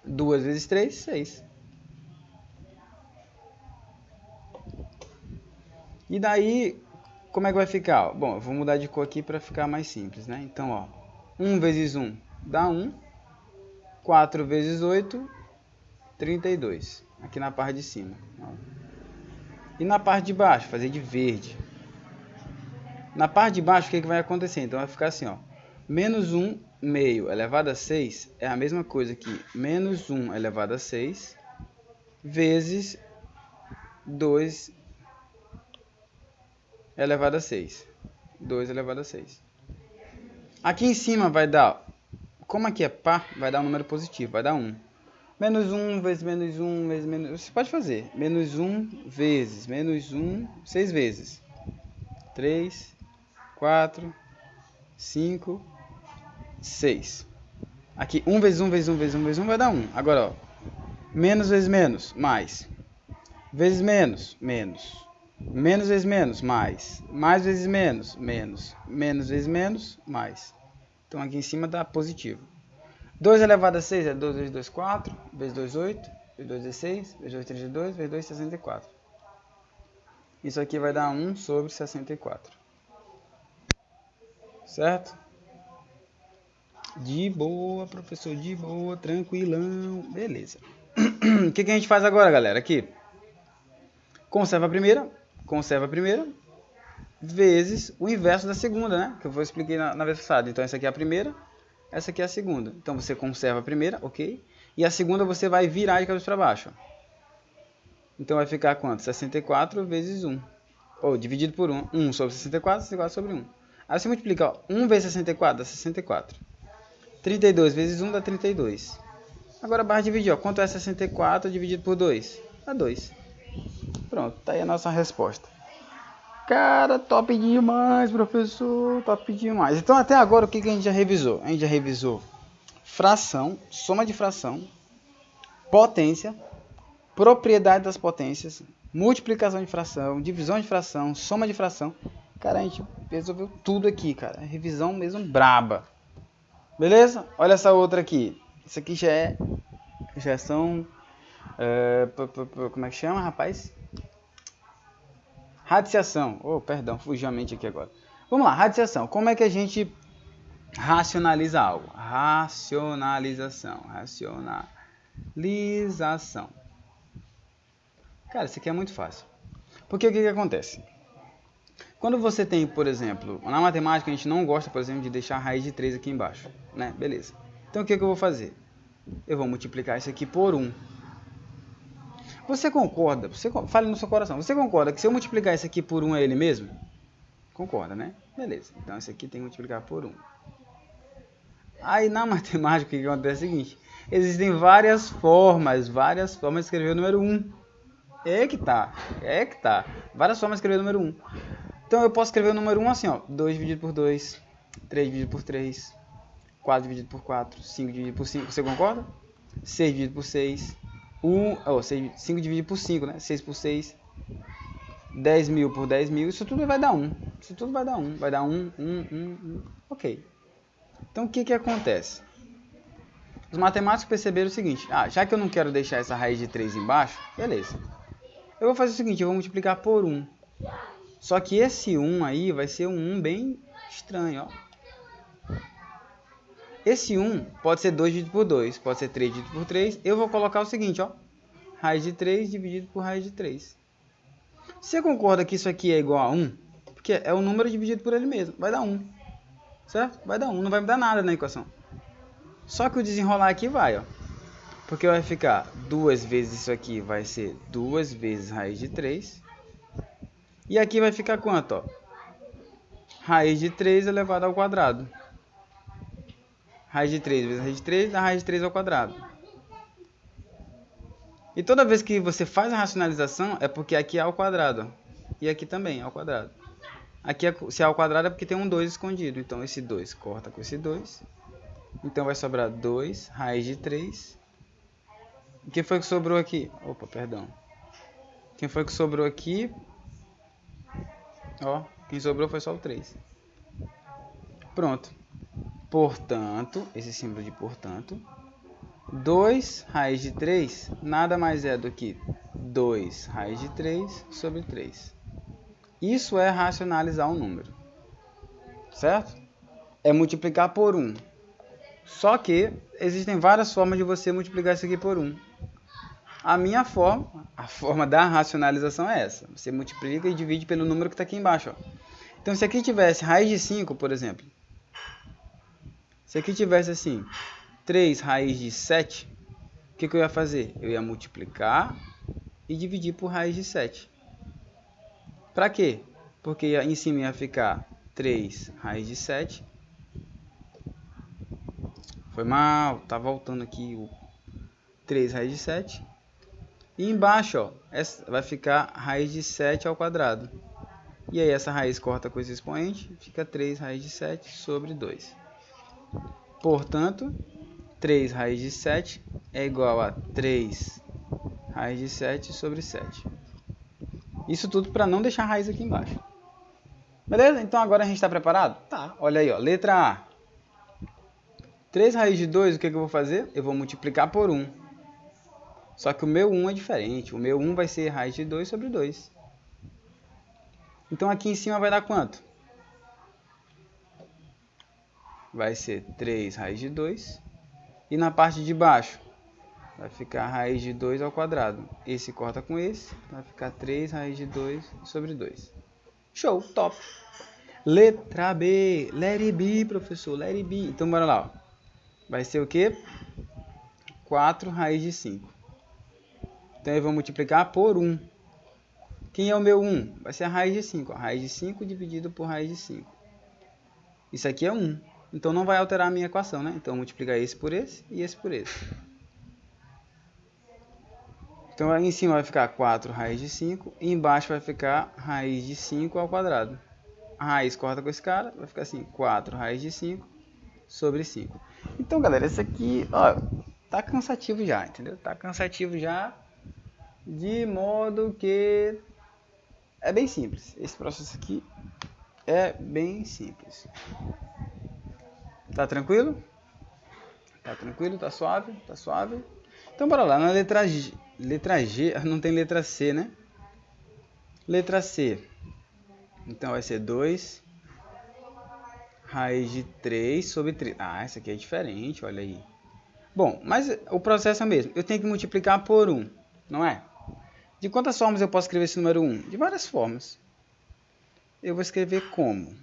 2 vezes 3, 6. E daí, como é que vai ficar? Bom, eu vou mudar de cor aqui para ficar mais simples, né? Então, ó, 1 vezes 1 dá 1. 4 vezes 8, 32. Aqui na parte de cima. E na parte de baixo, fazer de verde. Na parte de baixo, o que vai acontecer? Então vai ficar assim, ó. Menos 1 meio elevado a 6 é a mesma coisa que menos 1 elevado a 6 vezes 2 elevado a 6. 2 elevado a 6. Aqui em cima vai dar, como aqui é par, vai dar um número positivo, vai dar 1. Menos 1 vezes menos 1 vezes menos... Você pode fazer. Menos 1 vezes menos 1, 6 vezes. 3, 4, 5, 6. Aqui 1 vezes 1 vezes 1 vezes 1 vezes 1 vai dar 1. Agora, ó. Menos vezes menos, mais. Vezes menos, menos. Menos vezes menos, mais. Mais vezes menos, menos. Menos vezes menos, mais. Então aqui em cima dá positivo. 2 elevado a 6 é 2 vezes 2, 4. Vezes 2, 8. Vezes 2, 16. Vezes 2, 32. Vezes 2, 64. Isso aqui vai dar 1 sobre 64. Certo? De boa, professor, de boa, tranquilão. Beleza. O que a gente faz agora, galera? Aqui. Conserva a primeira, vezes o inverso da segunda, né? Que eu vou explicar na vez passada. Então, essa aqui é a primeira, essa aqui é a segunda. Então, você conserva a primeira, ok? E a segunda você vai virar de cabeça para baixo. Então, vai ficar quanto? 64 vezes 1. Ou dividido por 1. 1 sobre 64, 64 sobre 1. Aí você multiplica, ó, 1 vezes 64 dá 64. 32 vezes 1 dá 32. Agora, barra dividir, ó. Quanto é 64 dividido por 2? Dá 2. Pronto, tá aí a nossa resposta. Cara, top demais, professor. Top demais. Então, até agora, o que a gente já revisou? A gente já revisou fração, soma de fração, potência, propriedade das potências, multiplicação de fração, divisão de fração, soma de fração. Cara, a gente resolveu tudo aqui, cara. Revisão mesmo braba. Beleza? Olha essa outra aqui. Isso aqui já são... como é que chama, rapaz? Radiciação. Oh, perdão, fugiu a mente aqui agora. Vamos lá, radiciação. Como é que a gente racionaliza algo? Racionalização. Cara, isso aqui é muito fácil. Porque o que acontece? Quando você tem, por exemplo, na matemática a gente não gosta, por exemplo, de deixar a raiz de 3 aqui embaixo, né? Beleza. Então o que eu vou fazer? Eu vou multiplicar isso aqui por 1. Você concorda? Fale no seu coração. Você concorda que se eu multiplicar isso aqui por 1 é ele mesmo? Concorda, né? Beleza. Então isso aqui tem que multiplicar por 1. Aí na matemática o que acontece é o seguinte. Existem várias formas de escrever o número 1. É que tá. Várias formas de escrever o número 1. Então eu posso escrever o número 1 assim, ó. 2 dividido por 2. 3 dividido por 3. 4 dividido por 4. 5 dividido por 5. Você concorda? 6 dividido por 6. 5 dividido por 5, né? 6 por 6. 10.000 por 10.000. Isso tudo vai dar 1. Vai dar 1. Ok. Então o que acontece? Os matemáticos perceberam o seguinte. Já que eu não quero deixar essa raiz de 3 embaixo, beleza. Eu vou fazer o seguinte, eu vou multiplicar por 1. Só que esse 1 aí vai ser um 1 bem estranho, ó. Esse 1 pode ser 2 dividido por 2, pode ser 3 dividido por 3. Eu vou colocar o seguinte, ó. Raiz de 3 dividido por raiz de 3. Você concorda que isso aqui é igual a 1? Porque é o número dividido por ele mesmo. Vai dar 1. Certo? Vai dar 1. Não vai mudar nada na equação. Só que o desenrolar aqui vai, ó. Porque vai ficar 2 vezes isso aqui vai ser 2 vezes raiz de 3. E aqui vai ficar quanto, ó? raiz de 3 elevado ao quadrado. Raiz de 3 vezes raiz de 3 dá raiz de 3 ao quadrado. E toda vez que você faz a racionalização, é porque aqui é ao quadrado. Ó. E aqui também é ao quadrado. Aqui, se é ao quadrado, é porque tem um 2 escondido. Então, esse 2 corta com esse 2. Então, vai sobrar 2 raiz de 3. E quem foi que sobrou aqui? Opa, perdão. Quem foi que sobrou aqui? Ó, quem sobrou foi só o 3. Pronto. Portanto, esse símbolo de portanto, 2 raiz de 3 nada mais é do que 2 raiz de 3 sobre 3. Isso é racionalizar um número. Certo? É multiplicar por 1. Só que existem várias formas de você multiplicar isso aqui por 1. A minha forma, a forma da racionalização é essa. Você multiplica e divide pelo número que está aqui embaixo. Ó. Então, se aqui tivesse raiz de 5, por exemplo. Se aqui tivesse assim, 3 raiz de 7, o que eu ia fazer? Eu ia multiplicar e dividir por raiz de 7. Para quê? Porque em cima ia ficar 3 raiz de 7. Foi mal, tá voltando aqui o 3 raiz de 7. E embaixo, ó, vai ficar raiz de 7 ao quadrado. E aí essa raiz corta com esse expoente, fica 3 raiz de 7 sobre 2. Portanto, 3 raiz de 7 é igual a 3 raiz de 7 sobre 7. Isso tudo para não deixar a raiz aqui embaixo. Beleza? Então agora a gente está preparado? Tá. Olha aí, ó. Letra A. 3 raiz de 2, o que eu vou fazer? Eu vou multiplicar por 1. Só que o meu 1 é diferente. O meu 1 vai ser raiz de 2 sobre 2. Então aqui em cima vai dar quanto? Vai ser 3 raiz de 2. E na parte de baixo, vai ficar raiz de 2 ao quadrado. Esse corta com esse, vai ficar 3 raiz de 2 sobre 2. Show, top. Letra B. Let it be, professor, let it be. Então, bora lá. Ó. Vai ser o quê? 4 raiz de 5. Então, eu vou multiplicar por 1. Quem é o meu 1? Vai ser a raiz de 5. Ó. Raiz de 5 dividido por raiz de 5. Isso aqui é 1. Então, não vai alterar a minha equação, né? Então, multiplicar esse por esse e esse por esse. Então, aí em cima vai ficar 4 raiz de 5 e embaixo vai ficar raiz de 5 ao quadrado. A raiz corta com esse cara, vai ficar assim, 4 raiz de 5 sobre 5. Então, galera, esse aqui, ó, tá cansativo já, entendeu? Tá cansativo já, de modo que é bem simples. Esse processo aqui é bem simples. Tá tranquilo? Tá tranquilo? Tá suave? Tá suave? Então, bora lá, na letra G. Letra G, não tem letra C, né? Letra C. Então, vai ser 2 raiz de 3 sobre 3. Ah, essa aqui é diferente, olha aí. Bom, mas o processo é o mesmo. Eu tenho que multiplicar por 1, não é? De quantas formas eu posso escrever esse número 1? De várias formas. Eu vou escrever como?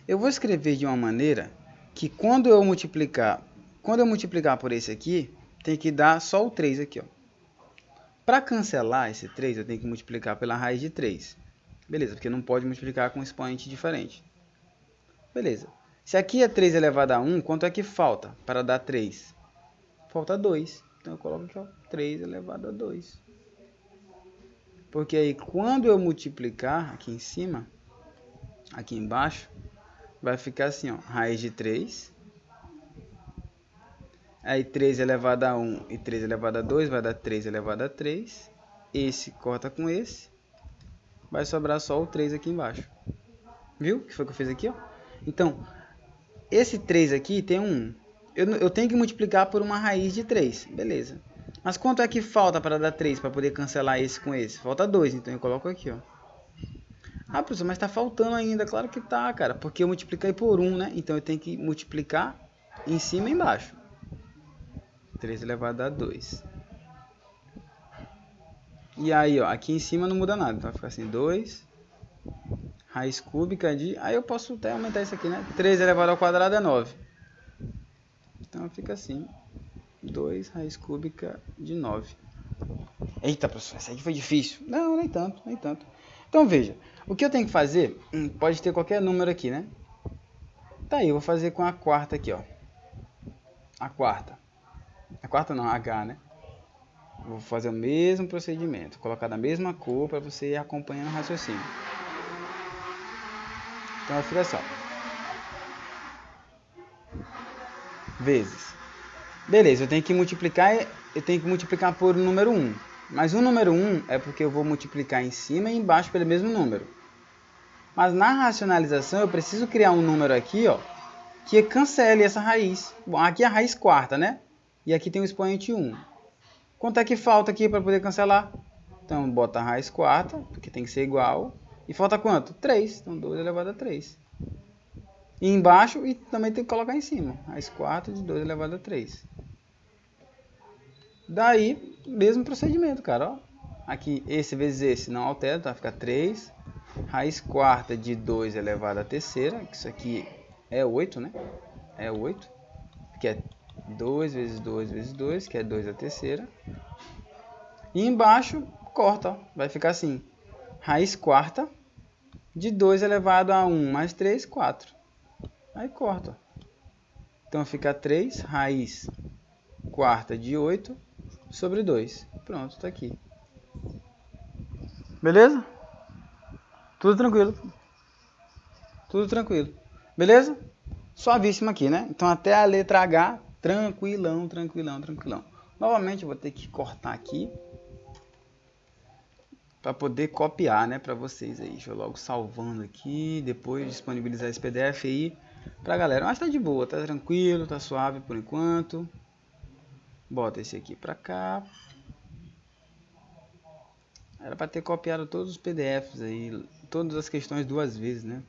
Eu vou escrever de uma maneira que quando eu multiplicar por esse aqui, tem que dar só o 3 aqui, ó. Para cancelar esse 3, eu tenho que multiplicar pela raiz de 3. Beleza, porque não pode multiplicar com um expoente diferente. Beleza. Se aqui é 3 elevado a 1, quanto é que falta para dar 3? Falta 2. Então eu coloco aqui, ó, 3 elevado a 2. Porque aí quando eu multiplicar aqui em cima, aqui embaixo, vai ficar assim, ó, raiz de 3. Aí 3 elevado a 1 e 3 elevado a 2 vai dar 3 elevado a 3. Esse corta com esse. Vai sobrar só o 3 aqui embaixo. Viu o que foi que eu fiz aqui? Ó? Então, esse 3 aqui tem um 1. Eu tenho que multiplicar por uma raiz de 3. Beleza. Mas quanto é que falta para dar 3 para poder cancelar esse com esse? Falta 2, então eu coloco aqui, ó. Ah, professor, mas está faltando ainda. Claro que tá, cara. Porque eu multipliquei por 1, né? Então eu tenho que multiplicar em cima e embaixo. 3 elevado a 2. E aí, ó, aqui em cima não muda nada. Então vai ficar assim, 2 raiz cúbica de... Aí eu posso até aumentar isso aqui, né? 3 elevado ao quadrado é 9. Então fica assim, 2 raiz cúbica de 9. Eita, professor, essa aqui foi difícil. Não, nem tanto, nem tanto. Então veja, o que eu tenho que fazer, pode ter qualquer número aqui, né? Tá aí, eu vou fazer com a quarta aqui, ó. A quarta não, a H, né? Vou fazer o mesmo procedimento, colocar na mesma cor para você ir acompanhando o raciocínio. Então vai ficar assim, ó. Vezes. Beleza, eu tenho que multiplicar por o número 1. Mas o número 1 é porque eu vou multiplicar em cima e embaixo pelo mesmo número. Mas na racionalização eu preciso criar um número aqui, ó, que cancele essa raiz. Bom, aqui é a raiz quarta, né? E aqui tem o expoente 1. Quanto é que falta aqui para poder cancelar? Então, bota a raiz quarta, porque tem que ser igual. E falta quanto? 3. Então, 2 elevado a 3. E embaixo, e também tem que colocar em cima. Raiz quarta de 2 elevado a 3. Daí, mesmo procedimento, cara, ó. Aqui, esse vezes esse não altera, tá? Fica 3. Raiz quarta de 2 elevado à terceira, que isso aqui é 8, né? É 8, que é 2 vezes 2 vezes 2, que é 2 à terceira. E embaixo, corta, ó. Vai ficar assim. Raiz quarta de 2 elevado a 1 mais 3, 4. Aí corta. Então fica 3 raiz quarta de 8 sobre 2. Pronto, tá aqui. Beleza? Tudo tranquilo. Tudo tranquilo. Beleza? Suavíssimo aqui, né? Então até a letra H, tranquilão, tranquilão, tranquilão. Novamente eu vou ter que cortar aqui para poder copiar, né, para vocês aí. Deixa eu logo salvando aqui, depois disponibilizar esse PDF aí pra galera. Mas tá de boa, tá tranquilo, tá suave por enquanto. Bota esse aqui pra cá. Era para ter copiado todos os PDFs aí, todas as questões duas vezes, né?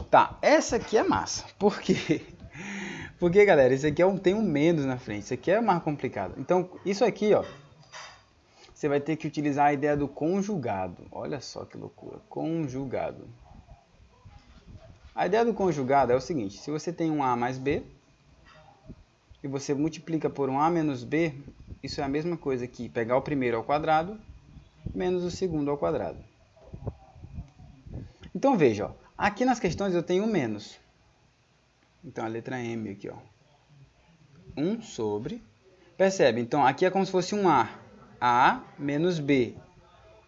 Tá, essa aqui é massa. Por quê? Porque, galera, isso aqui tem um menos na frente. Isso aqui é mais complicado. Então, isso aqui, ó, você vai ter que utilizar a ideia do conjugado. Olha só que loucura. Conjugado. A ideia do conjugado é o seguinte. Se você tem um A mais B e você multiplica por um A menos B, isso é a mesma coisa que pegar o primeiro ao quadrado menos o segundo ao quadrado. Então, veja, ó, aqui nas questões eu tenho menos. Então, a letra M aqui, ó. 1 sobre... Percebe? Então, aqui é como se fosse um A. A menos B.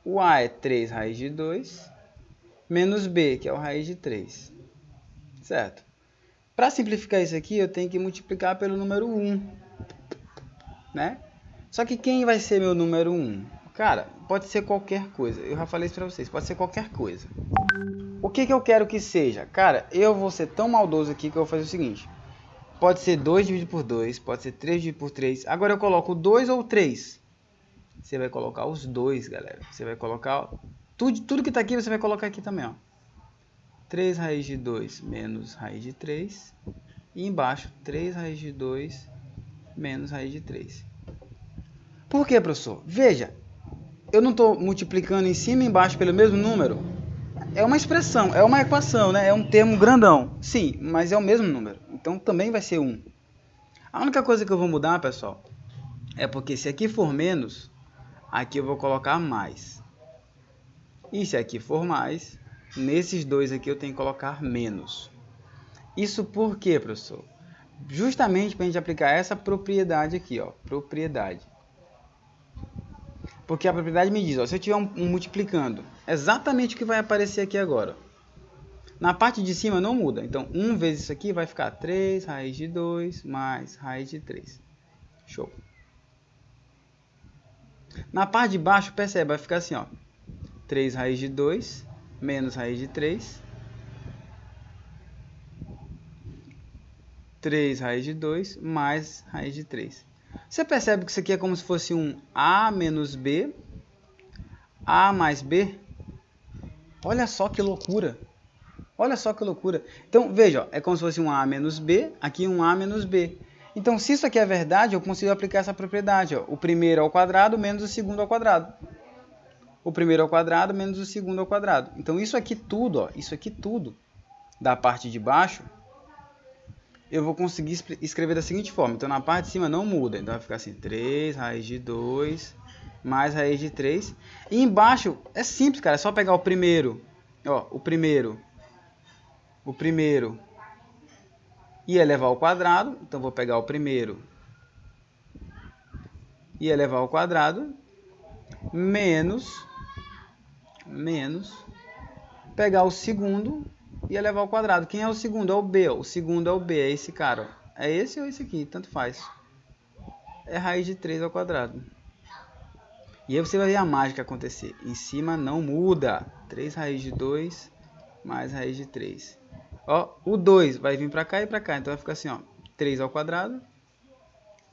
O A é 3 raiz de 2, menos B, que é o raiz de 3. Certo? Para simplificar isso aqui, eu tenho que multiplicar pelo número 1. Né? Só que quem vai ser meu número 1? Cara, pode ser qualquer coisa. Eu já falei isso para vocês. Pode ser qualquer coisa. O que eu quero que seja? Cara, eu vou ser tão maldoso aqui que eu vou fazer o seguinte. Pode ser 2 dividido por 2, pode ser 3 dividido por 3. Agora eu coloco 2 ou 3. Você vai colocar os dois, galera. Você vai colocar... Tudo que está aqui, você vai colocar aqui também, ó. 3 raiz de 2 menos raiz de 3. E embaixo, 3 raiz de 2 menos raiz de 3. Por que, professor? Veja, eu não estou multiplicando em cima e embaixo pelo mesmo número. É uma expressão, é uma equação, né? É um termo grandão. Sim, mas é o mesmo número. Então também vai ser 1. A única coisa que eu vou mudar, pessoal, é porque se aqui for menos, aqui eu vou colocar mais. E se aqui for mais, nesses dois aqui eu tenho que colocar menos. Isso por quê, professor? Justamente para a gente aplicar essa propriedade aqui, ó. Propriedade. Porque a propriedade me diz, ó, se eu tiver um multiplicando, exatamente o que vai aparecer aqui agora. Na parte de cima não muda. Então, 1 vezes isso aqui vai ficar 3 raiz de 2 mais raiz de 3. Show. Na parte de baixo, percebe, vai ficar assim, ó. 3 raiz de 2 menos raiz de 3. 3 raiz de 2 mais raiz de 3. Você percebe que isso aqui é como se fosse um A menos B, A mais B? Olha só que loucura. Olha só que loucura. Então, veja, ó, é como se fosse um A menos B, aqui um A menos B. Então, se isso aqui é verdade, eu consigo aplicar essa propriedade. Ó. O primeiro ao quadrado menos o segundo ao quadrado. O primeiro ao quadrado menos o segundo ao quadrado. Então, isso aqui tudo, ó, isso aqui tudo da parte de baixo, eu vou conseguir escrever da seguinte forma. Então, na parte de cima não muda. Então, vai ficar assim, 3 raiz de 2 mais raiz de 3. E embaixo é simples, cara. É só pegar o primeiro. Ó, o primeiro e elevar ao quadrado. Então, vou pegar o primeiro e elevar ao quadrado. Menos pegar o segundo e elevar ao quadrado. Quem é o segundo? É o B. Ó. O segundo é o B. É esse cara. Ó. É esse ou esse aqui. Tanto faz. É raiz de 3 ao quadrado. E aí você vai ver a mágica acontecer. Em cima não muda. 3 raiz de 2 mais raiz de 3. Ó, o 2 vai vir para cá e para cá. Então vai ficar assim, ó. 3 ao quadrado.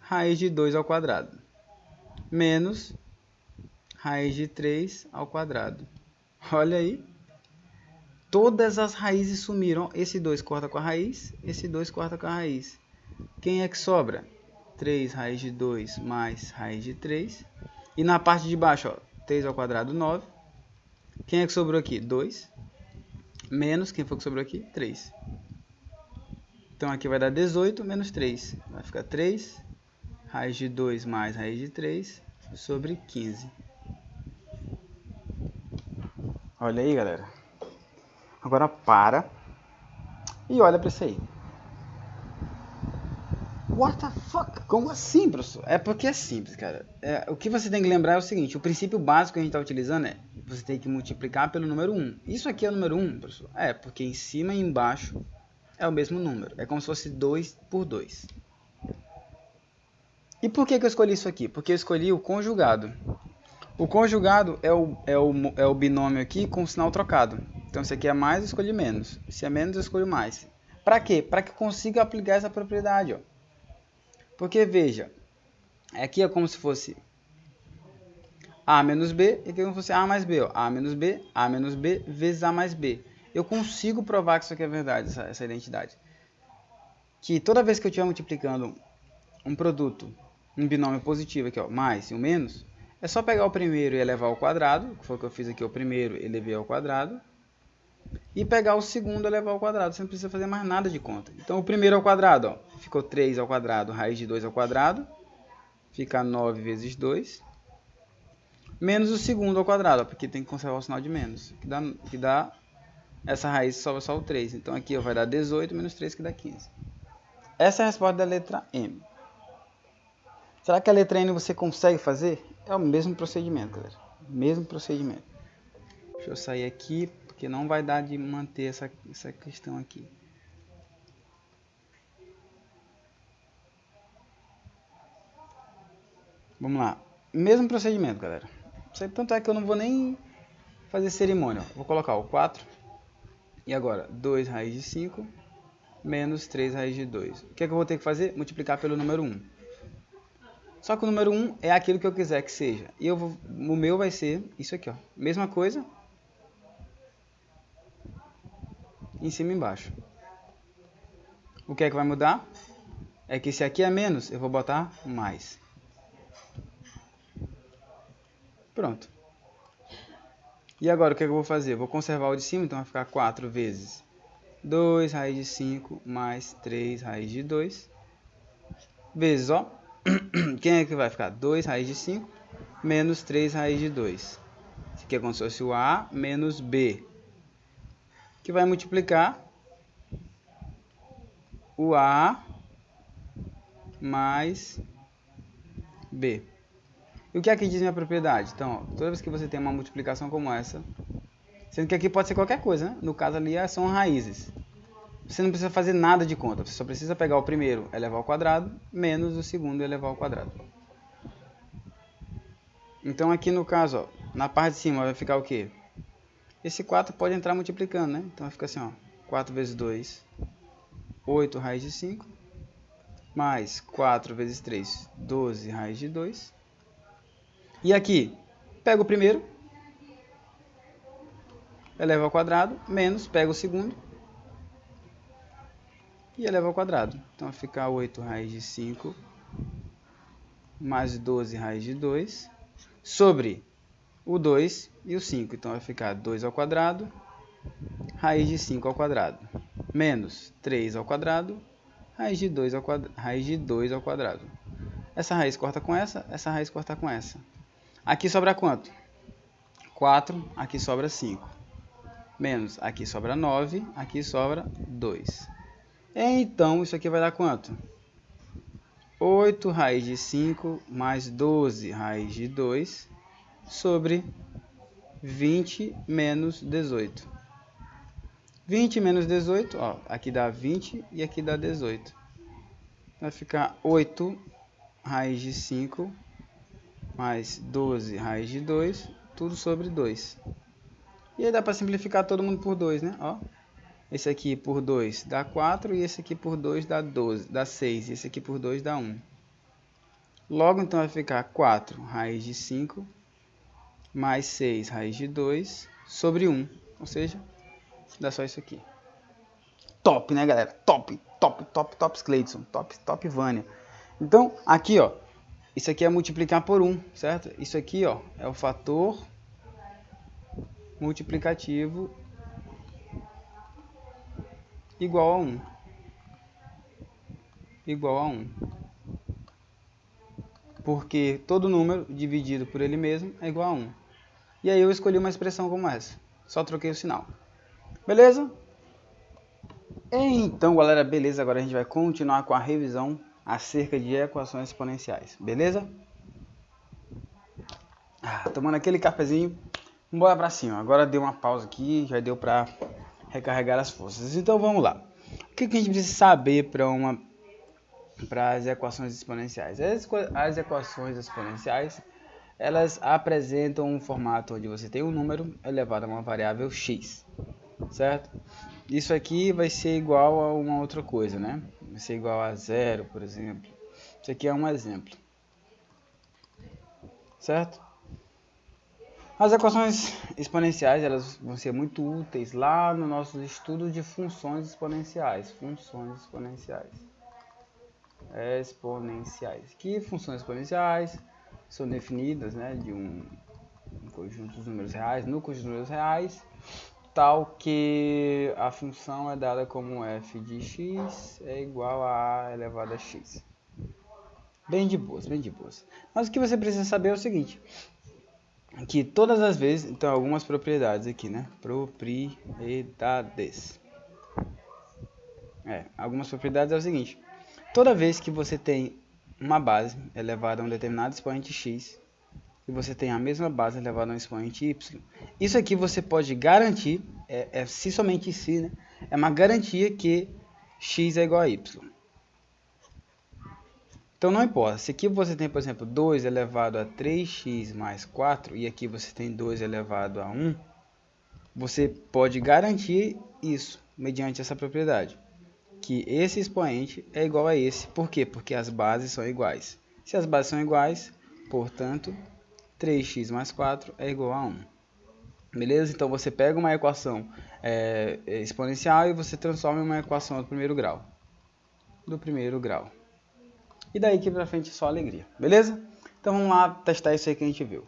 Raiz de 2 ao quadrado. Menos raiz de 3 ao quadrado. Olha aí. Todas as raízes sumiram. Esse 2 corta com a raiz. Esse 2 corta com a raiz. Quem é que sobra? 3 raiz de 2 mais raiz de 3. E na parte de baixo, ó, 3 ao quadrado, 9. Quem é que sobrou aqui? 2. Menos, quem foi que sobrou aqui? 3. Então aqui vai dar 18 menos 3. Vai ficar 3 raiz de 2 mais raiz de 3 sobre 15. Olha aí, galera. Agora para e olha para isso aí. What the fuck? Como assim, professor? É porque é simples, cara. O que você tem que lembrar é o seguinte. O princípio básico que a gente está utilizando é você tem que multiplicar pelo número 1. Isso aqui é o número 1, professor? É, porque em cima e embaixo é o mesmo número. É como se fosse 2 por 2. E por que eu escolhi isso aqui? Porque eu escolhi o conjugado. O conjugado é o binômio aqui com o sinal trocado. Então, se aqui é mais, eu escolhi menos. Se é menos, eu escolho mais. Para quê? Para que eu consiga aplicar essa propriedade. Ó. Porque, veja, aqui é como se fosse A menos B, e aqui é como se fosse A mais B. Ó. A menos B vezes A mais B. Eu consigo provar que isso aqui é verdade, essa identidade. Que toda vez que eu estiver multiplicando um produto, um binômio positivo aqui, ó, mais e um menos, é só pegar o primeiro e elevar ao quadrado, que foi o que eu fiz aqui, o primeiro elevei ao quadrado, e pegar o segundo e elevar ao quadrado, você não precisa fazer mais nada de conta. Então o primeiro ao quadrado, ó, ficou 3 ao quadrado, raiz de 2 ao quadrado, fica 9 vezes 2, menos o segundo ao quadrado, ó, porque tem que conservar o sinal de menos, que dá essa raiz sobra só o 3, então aqui ó, vai dar 18 menos 3 que dá 15. Essa é a resposta da letra M. Será que a letra N você consegue fazer? É o mesmo procedimento, galera. Mesmo procedimento. Deixa eu sair aqui, porque não vai dar de manter essa questão aqui. Vamos lá. Mesmo procedimento, galera. Tanto é que eu não vou nem fazer cerimônia. Vou colocar o 4. E agora, 2 raiz de 5 menos 3 raiz de 2. O que é que eu vou ter que fazer? Multiplicar pelo número 1. Só que o número 1 é aquilo que eu quiser que seja. E o meu vai ser isso aqui, ó. Mesma coisa. Em cima e embaixo. O que é que vai mudar? É que se aqui é menos, eu vou botar mais. Pronto. E agora o que é que eu vou fazer? Eu vou conservar o de cima, então vai ficar 4 vezes 2 raiz de 5 mais 3 raiz de 2. Vezes, ó. Quem é que vai ficar? 2 raiz de 5 menos 3 raiz de 2. Isso aqui é como se fosse o A menos B. Que vai multiplicar o A mais B. E o que aqui diz minha propriedade? Então, ó, toda vez que você tem uma multiplicação como essa, sendo que aqui pode ser qualquer coisa, né? No caso ali são raízes. Você não precisa fazer nada de conta, você só precisa pegar o primeiro elevar ao quadrado, menos o segundo elevar ao quadrado. Então aqui no caso, ó, na parte de cima vai ficar o quê? Esse 4 pode entrar multiplicando, né? Então fica assim, ó, 4 vezes 2, 8 raiz de 5, mais 4 vezes 3, 12 raiz de 2. E aqui, pega o primeiro, eleva ao quadrado, menos, pega o segundo, e eleva ao quadrado. Então vai ficar 8 raiz de 5, mais 12 raiz de 2, sobre o 2 e o 5. Então vai ficar 2 ao quadrado, raiz de 5 ao quadrado, menos 3 ao quadrado, raiz de 2 ao quadrado. Essa raiz corta com essa raiz corta com essa. Aqui sobra quanto? 4, aqui sobra 5. Menos, aqui sobra 9, aqui sobra 2. Então, isso aqui vai dar quanto? 8 raiz de 5 mais 12 raiz de 2 sobre 20 menos 18. 20 menos 18, ó, aqui dá 20 e aqui dá 18. Vai ficar 8 raiz de 5 mais 12 raiz de 2, tudo sobre 2. E aí dá para simplificar todo mundo por 2, né? Ó, esse aqui por 2 dá 4 e esse aqui por 2 dá 12, dá 6. E esse aqui por 2 dá 1. Logo, então, vai ficar 4 raiz de 5 mais 6 raiz de 2 sobre 1. Ou seja, dá só isso aqui. Top, né, galera? Top, top, top, top Cleidson. Top, top Vânia. Então, aqui, ó, isso aqui é multiplicar por 1, certo? Isso aqui, ó, é o fator multiplicativo igual a 1. Igual a 1. Porque todo número dividido por ele mesmo é igual a 1. E aí eu escolhi uma expressão como essa. Só troquei o sinal. Beleza? Então, galera, beleza. Agora a gente vai continuar com a revisão acerca de equações exponenciais. Beleza? Tomando aquele cafezinho. Bora pra cima. Agora deu uma pausa aqui. Já deu pra recarregar as forças. Então vamos lá. O que a gente precisa saber para as equações exponenciais? As equações exponenciais, elas apresentam um formato onde você tem um número elevado a uma variável x, certo? Isso aqui vai ser igual a uma outra coisa, né? Vai ser igual a 0, por exemplo. Isso aqui é um exemplo, certo? As equações exponenciais, elas vão ser muito úteis lá no nosso estudo de funções exponenciais. Funções exponenciais. Que funções exponenciais são definidas, né, de um conjunto de números reais, no conjunto de números reais, tal que a função é dada como f de x é igual a elevado a x. Bem de boas, bem de boas. Mas o que você precisa saber é o seguinte, que todas as vezes, então algumas propriedades aqui, né, propriedades. Algumas propriedades é o seguinte, toda vez que você tem uma base elevada a um determinado expoente x, e você tem a mesma base elevada a um expoente y, isso aqui você pode garantir, se somente se, né, é uma garantia que x é igual a y. Então não importa, se aqui você tem, por exemplo, 2 elevado a 3x mais 4, e aqui você tem 2 elevado a 1, você pode garantir isso, mediante essa propriedade, que esse expoente é igual a esse. Por quê? Porque as bases são iguais. Se as bases são iguais, portanto, 3x mais 4 é igual a 1. Beleza? Então você pega uma equação exponencial e você transforma em uma equação do primeiro grau. E daí que pra frente só alegria. Beleza? Então vamos lá testar isso aí que a gente viu.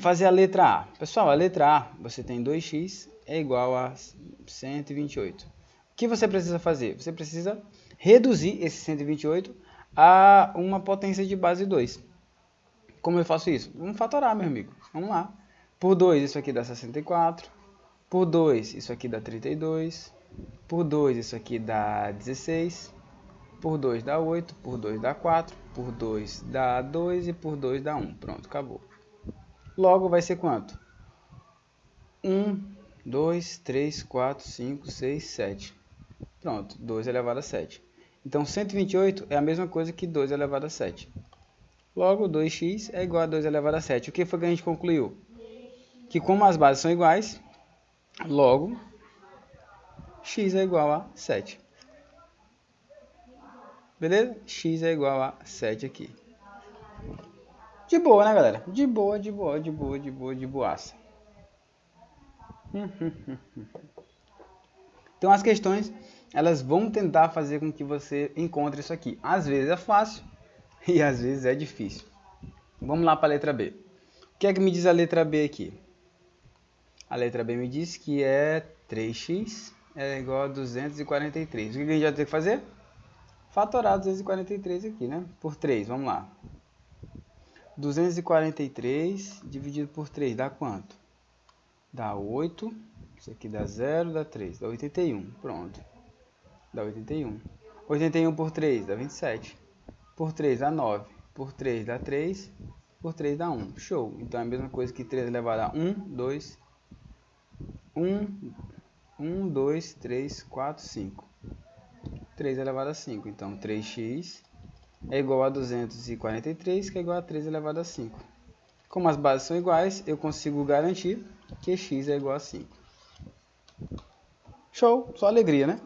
Fazer a letra A. Pessoal, a letra A, você tem 2x é igual a 128. O que você precisa fazer? Você precisa reduzir esse 128 a uma potência de base 2. Como eu faço isso? Vamos fatorar, meu amigo. Vamos lá. Por 2, isso aqui dá 64. Por 2, isso aqui dá 32. Por 2, isso aqui dá 16. Por 2 dá 8. Por 2 dá 4. Por 2 dá 2. E por 2 dá 1. Pronto, acabou. Logo vai ser quanto? 1, 2, 3, 4, 5, 6, 7. Pronto, 2 elevado a 7. Então 128 é a mesma coisa que 2 elevado a 7. Logo, 2x é igual a 2 elevado a 7. O que foi que a gente concluiu? Que como as bases são iguais, logo, x é igual a 7. Beleza? X é igual a 7 aqui. De boa, né, galera? De boa, de boaça. Então, as questões, elas vão tentar fazer com que você encontre isso aqui. Às vezes é fácil e às vezes é difícil. Vamos lá para a letra B. O que é que me diz a letra B aqui? A letra B me diz que é 3x é igual a 243. O que a gente vai ter que fazer? Fatorar 243 aqui, né? Por 3, vamos lá. 243 dividido por 3 dá quanto? Dá 8. Isso aqui dá 0, dá 3. Dá 81. Pronto. Dá 81. 81 por 3 dá 27. Por 3 dá 9. Por 3 dá 3. Por 3 dá 1. Show. Então é a mesma coisa que 3 elevado a 1, 2, 1, 2, 3, 4, 5. 3 elevado a 5. Então 3x é igual a 243, que é igual a 3 elevado a 5. Como as bases são iguais, eu consigo garantir que x é igual a 5. Show, só alegria, né?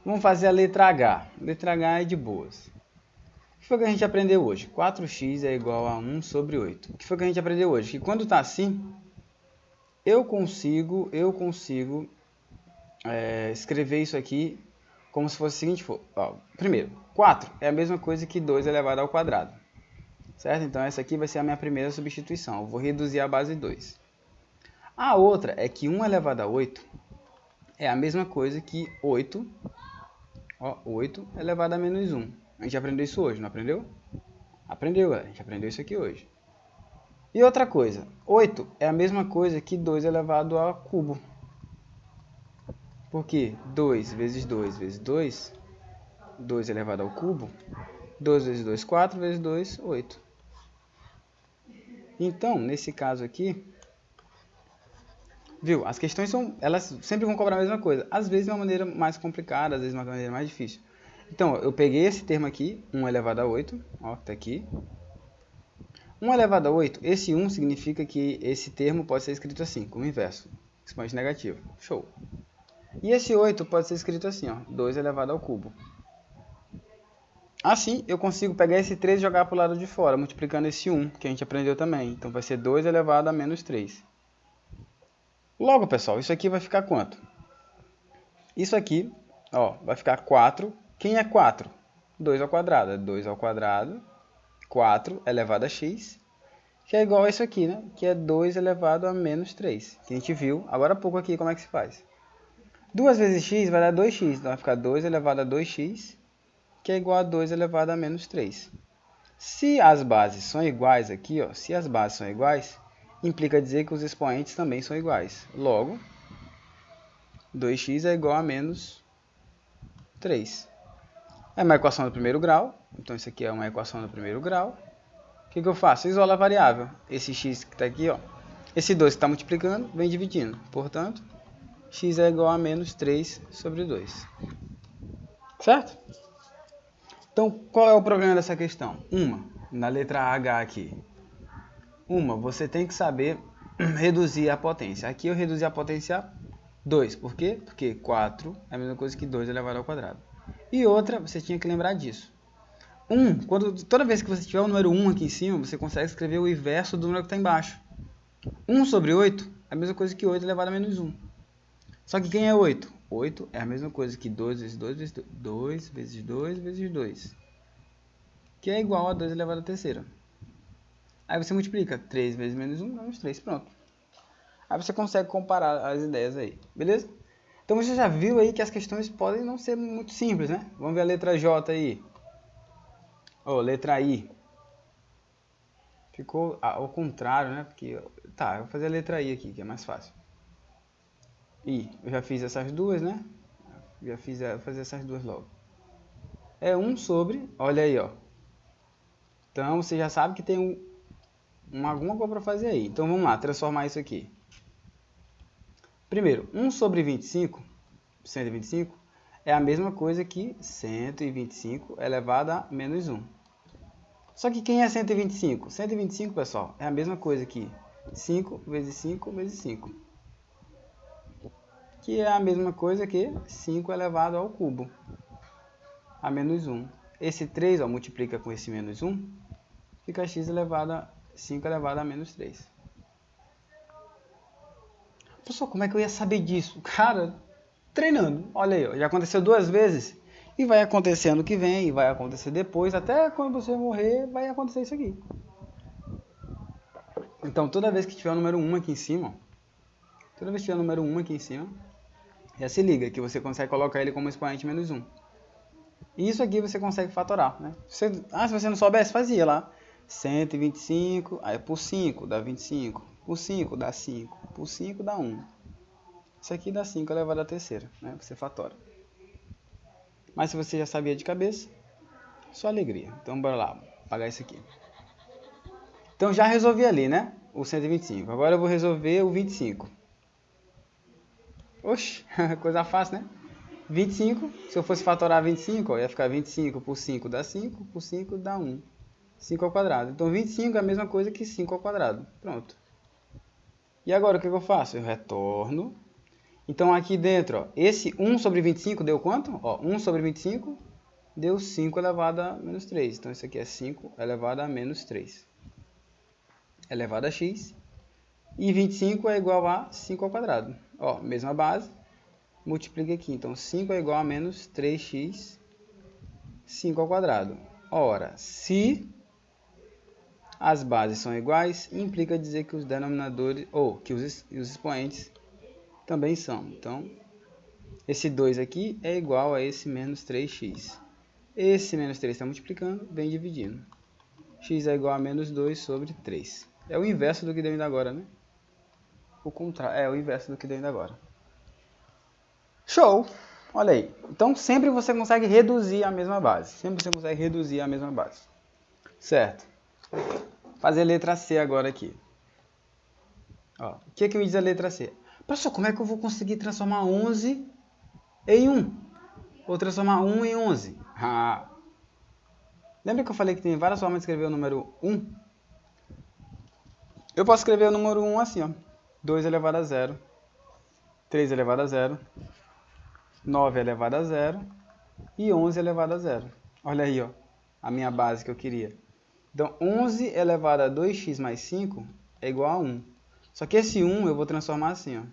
Vamos fazer a letra H. Letra H é de boas. O que foi que a gente aprendeu hoje? 4x é igual a 1 sobre 8. O que foi que a gente aprendeu hoje? Que quando está assim, eu consigo escrever isso aqui como se fosse o seguinte. Primeiro, 4 é a mesma coisa que 2 elevado ao quadrado. Certo? Então essa aqui vai ser a minha primeira substituição. Eu vou reduzir a base 2. A outra é que 1 elevado a 8 é a mesma coisa que 8 elevado a menos 1. A gente aprendeu isso hoje, não aprendeu? Aprendeu, galera. A gente aprendeu isso aqui hoje. E outra coisa, 8 é a mesma coisa que 2 elevado ao cubo. Por quê? 2 vezes 2 vezes 2, 2 elevado ao cubo, 2 vezes 2, 4 vezes 2, 8. Então, nesse caso aqui, viu? As questões elas sempre vão cobrar a mesma coisa. Às vezes de uma maneira mais complicada, às vezes de uma maneira mais difícil. Então, eu peguei esse termo aqui, 1 elevado a 8, ó, tá aqui. 1 elevado a 8, esse 1 significa que esse termo pode ser escrito assim, como inverso, expoente negativo. Show. E esse 8 pode ser escrito assim, ó, 2 elevado ao cubo. Assim, eu consigo pegar esse 3 e jogar para o lado de fora, multiplicando esse 1, que a gente aprendeu também. Então, vai ser 2 elevado a menos 3. Logo, pessoal, isso aqui vai ficar quanto? Isso aqui, ó, vai ficar 4. Quem é 4? 2 ao quadrado. É 2 ao quadrado, 4 elevado a x, que é igual a isso aqui, né? Que é 2 elevado a menos 3. Que a gente viu agora há pouco aqui como é que se faz. 2 vezes x vai dar 2x. Então vai ficar 2 elevado a 2x, que é igual a 2 elevado a menos 3. Se as bases são iguais aqui, ó, se as bases são iguais, implica dizer que os expoentes também são iguais. Logo, 2x é igual a menos 3. É uma equação do primeiro grau. Então, isso aqui é uma equação do primeiro grau. O que eu faço? Isola a variável. Esse x que está aqui, ó, esse 2 que está multiplicando, vem dividindo. Portanto, x é igual a menos 3 sobre 2. Certo? Então, qual é o problema dessa questão? Na letra H aqui. Você tem que saber reduzir a potência. Aqui eu reduzi a potência a 2. Por quê? Porque 4 é a mesma coisa que 2 elevado ao quadrado. E outra, você tinha que lembrar disso. Toda vez que você tiver o número 1 aqui em cima, você consegue escrever o inverso do número que está embaixo. 1 sobre 8 é a mesma coisa que 8 elevado a menos 1. Só que quem é 8? 8 é a mesma coisa que 2 vezes 2 vezes 2. 2 vezes 2 vezes 2. Que é igual a 2 elevado a terceira. Aí você multiplica 3 vezes menos 1, menos 3. Pronto. Aí você consegue comparar as ideias aí. Beleza? Então você já viu aí que as questões podem não ser muito simples, né? Vamos ver a letra J aí. Letra I. Ficou ao contrário, né? Porque, tá, eu vou fazer a letra I aqui, que é mais fácil. I. Eu já fiz essas duas, né? Vou fazer essas duas logo. É 1 sobre, olha aí, ó. Então você já sabe que tem alguma coisa para fazer aí. Então vamos lá, transformar isso aqui. Primeiro, 1 sobre 25, 125, é a mesma coisa que 125 elevado a menos 1. Só que quem é 125? 125, pessoal, é a mesma coisa que 5 vezes 5 vezes 5. Que é a mesma coisa que 5 elevado ao cubo, a menos 1. Esse 3, ó, multiplica com esse menos 1, fica x elevado a 5 elevado a menos 3. Pessoal, como é que eu ia saber disso? Cara, treinando. Olha aí, ó, já aconteceu 2 vezes. E vai acontecer ano que vem, e vai acontecer depois. Até quando você morrer, vai acontecer isso aqui. Então, toda vez que tiver o número 1 aqui em cima, já se liga que você consegue colocar ele como expoente menos 1. E isso aqui você consegue fatorar, né? Se você não soubesse, fazia lá. 125, aí por 5 dá 25, por 5 dá 5, por 5 dá 1. Isso aqui dá 5 elevado à terceira, né? Você fatora. Mas se você já sabia de cabeça, só alegria. Então bora lá, apagar isso aqui. Então já resolvi ali, né? O 125. Agora eu vou resolver o 25. Oxe, coisa fácil, né? 25, se eu fosse fatorar 25, ó, ia ficar 25 por 5 dá 5, por 5 dá 1. 5 ao quadrado. Então 25 é a mesma coisa que 5 ao quadrado. Pronto. E agora o que eu faço? Eu retorno. Então aqui dentro, ó, esse 1 sobre 25 deu quanto? Ó, 1 sobre 25 deu 5 elevado a menos 3. Então isso aqui é 5 elevado a menos 3. Elevado a x. E 25 é igual a 5 ao quadrado. Ó, mesma base. Multiplica aqui. Então 5 é igual a menos 3x 5 ao quadrado. Ora, se as bases são iguais, implica dizer que os denominadores, ou que os expoentes também são. Então, esse 2 aqui é igual a esse menos 3x. Esse menos 3 está multiplicando, vem dividindo. X é igual a menos 2 sobre 3. É o inverso do que deu ainda agora, né? O contrário, é o inverso do que deu ainda agora. Show! Olha aí. Então, sempre você consegue reduzir a mesma base. Sempre você consegue reduzir a mesma base. Certo? Fazer a letra C agora aqui. Ó, o que me diz a letra C? Professor, como é que eu vou conseguir transformar 11 em 1? Ou transformar 1 em 11? Ah. Lembra que eu falei que tem várias formas de escrever o número 1? Eu posso escrever o número 1 assim, ó. 2 elevado a 0. 3 elevado a 0. 9 elevado a 0. E 11 elevado a 0. Olha aí, ó. A minha base que eu queria. Então, 11 elevado a 2x mais 5 é igual a 1. Só que esse 1 eu vou transformar assim, ó.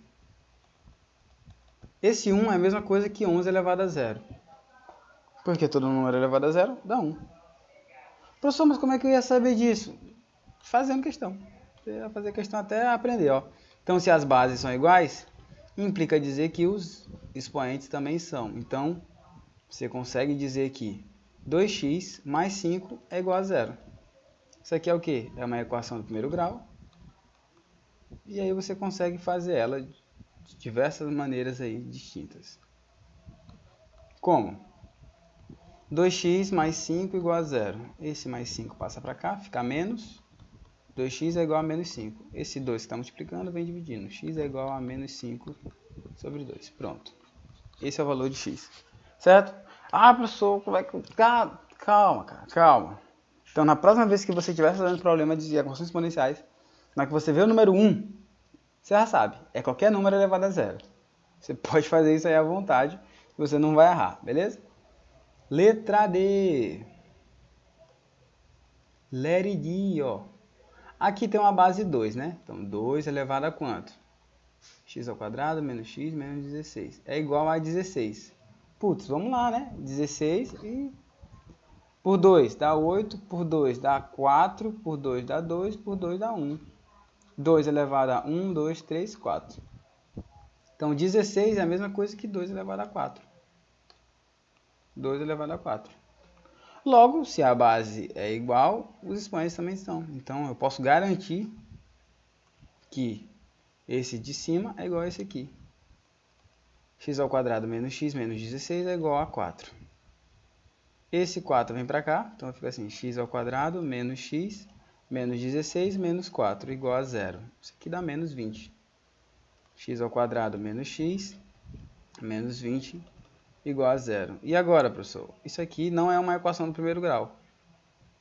Esse 1 é a mesma coisa que 11 elevado a 0. Porque todo número elevado a 0 dá 1. Professor, mas como é que eu ia saber disso? Fazendo questão. Você ia fazer questão até aprender, ó. Então, se as bases são iguais, implica dizer que os expoentes também são. Então, você consegue dizer que 2x mais 5 é igual a 0. Isso aqui é o quê? É uma equação do primeiro grau. E aí você consegue fazer ela de diversas maneiras aí distintas. Como? 2x mais 5 igual a 0. Esse mais 5 passa para cá, fica menos. 2x é igual a menos 5. Esse 2 que está multiplicando vem dividindo. X é igual a menos 5 sobre 2. Pronto. Esse é o valor de x. Certo? Ah, professor, como é que... Calma, cara, calma. Então, na próxima vez que você estiver fazendo problema de equações exponenciais, na que você vê o número 1, você já sabe. É qualquer número elevado a 0. Você pode fazer isso aí à vontade, você não vai errar, beleza? Letra D. Let it be, ó. Aqui tem uma base 2, né? Então, 2 elevado a quanto? X ao quadrado menos x menos 16. É igual a 16. Putz, vamos lá, né? 16 e... por 2 dá 8, por 2 dá 4, por 2 dá 2, por 2 dá 1. 2 elevado a 1, 2, 3, 4. Então, 16 é a mesma coisa que 2 elevado a 4. 2 elevado a 4. Logo, se a base é igual, os expoentes também são. Então, eu posso garantir que esse de cima é igual a esse aqui. X ao quadrado menos x menos 16 é igual a 4. Esse 4 vem para cá, então fica assim, x ao quadrado menos x menos 16 menos 4 igual a 0. Isso aqui dá menos 20. X ao quadrado menos x menos 20 igual a 0. E agora, professor? Isso aqui não é uma equação do primeiro grau.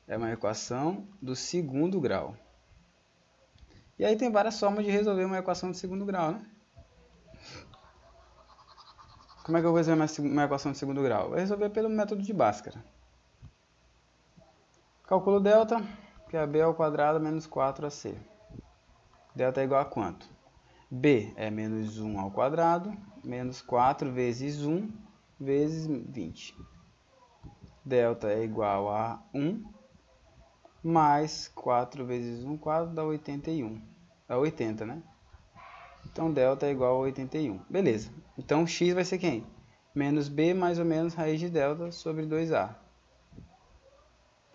É uma equação do segundo grau. E aí tem várias formas de resolver uma equação de segundo grau, né? Como é que eu vou resolver uma equação de segundo grau? Vou resolver pelo método de Bhaskara. Calculo delta, que é b ao quadrado menos 4ac. Delta é igual a quanto? B é menos 1 ao quadrado, menos 4 vezes 1 vezes 20. Delta é igual a 1, mais 4 vezes 1, 4 dá 81. Dá 80, né? Então, delta é igual a 81. Beleza. Então, x vai ser quem? Menos b mais ou menos raiz de delta sobre 2a.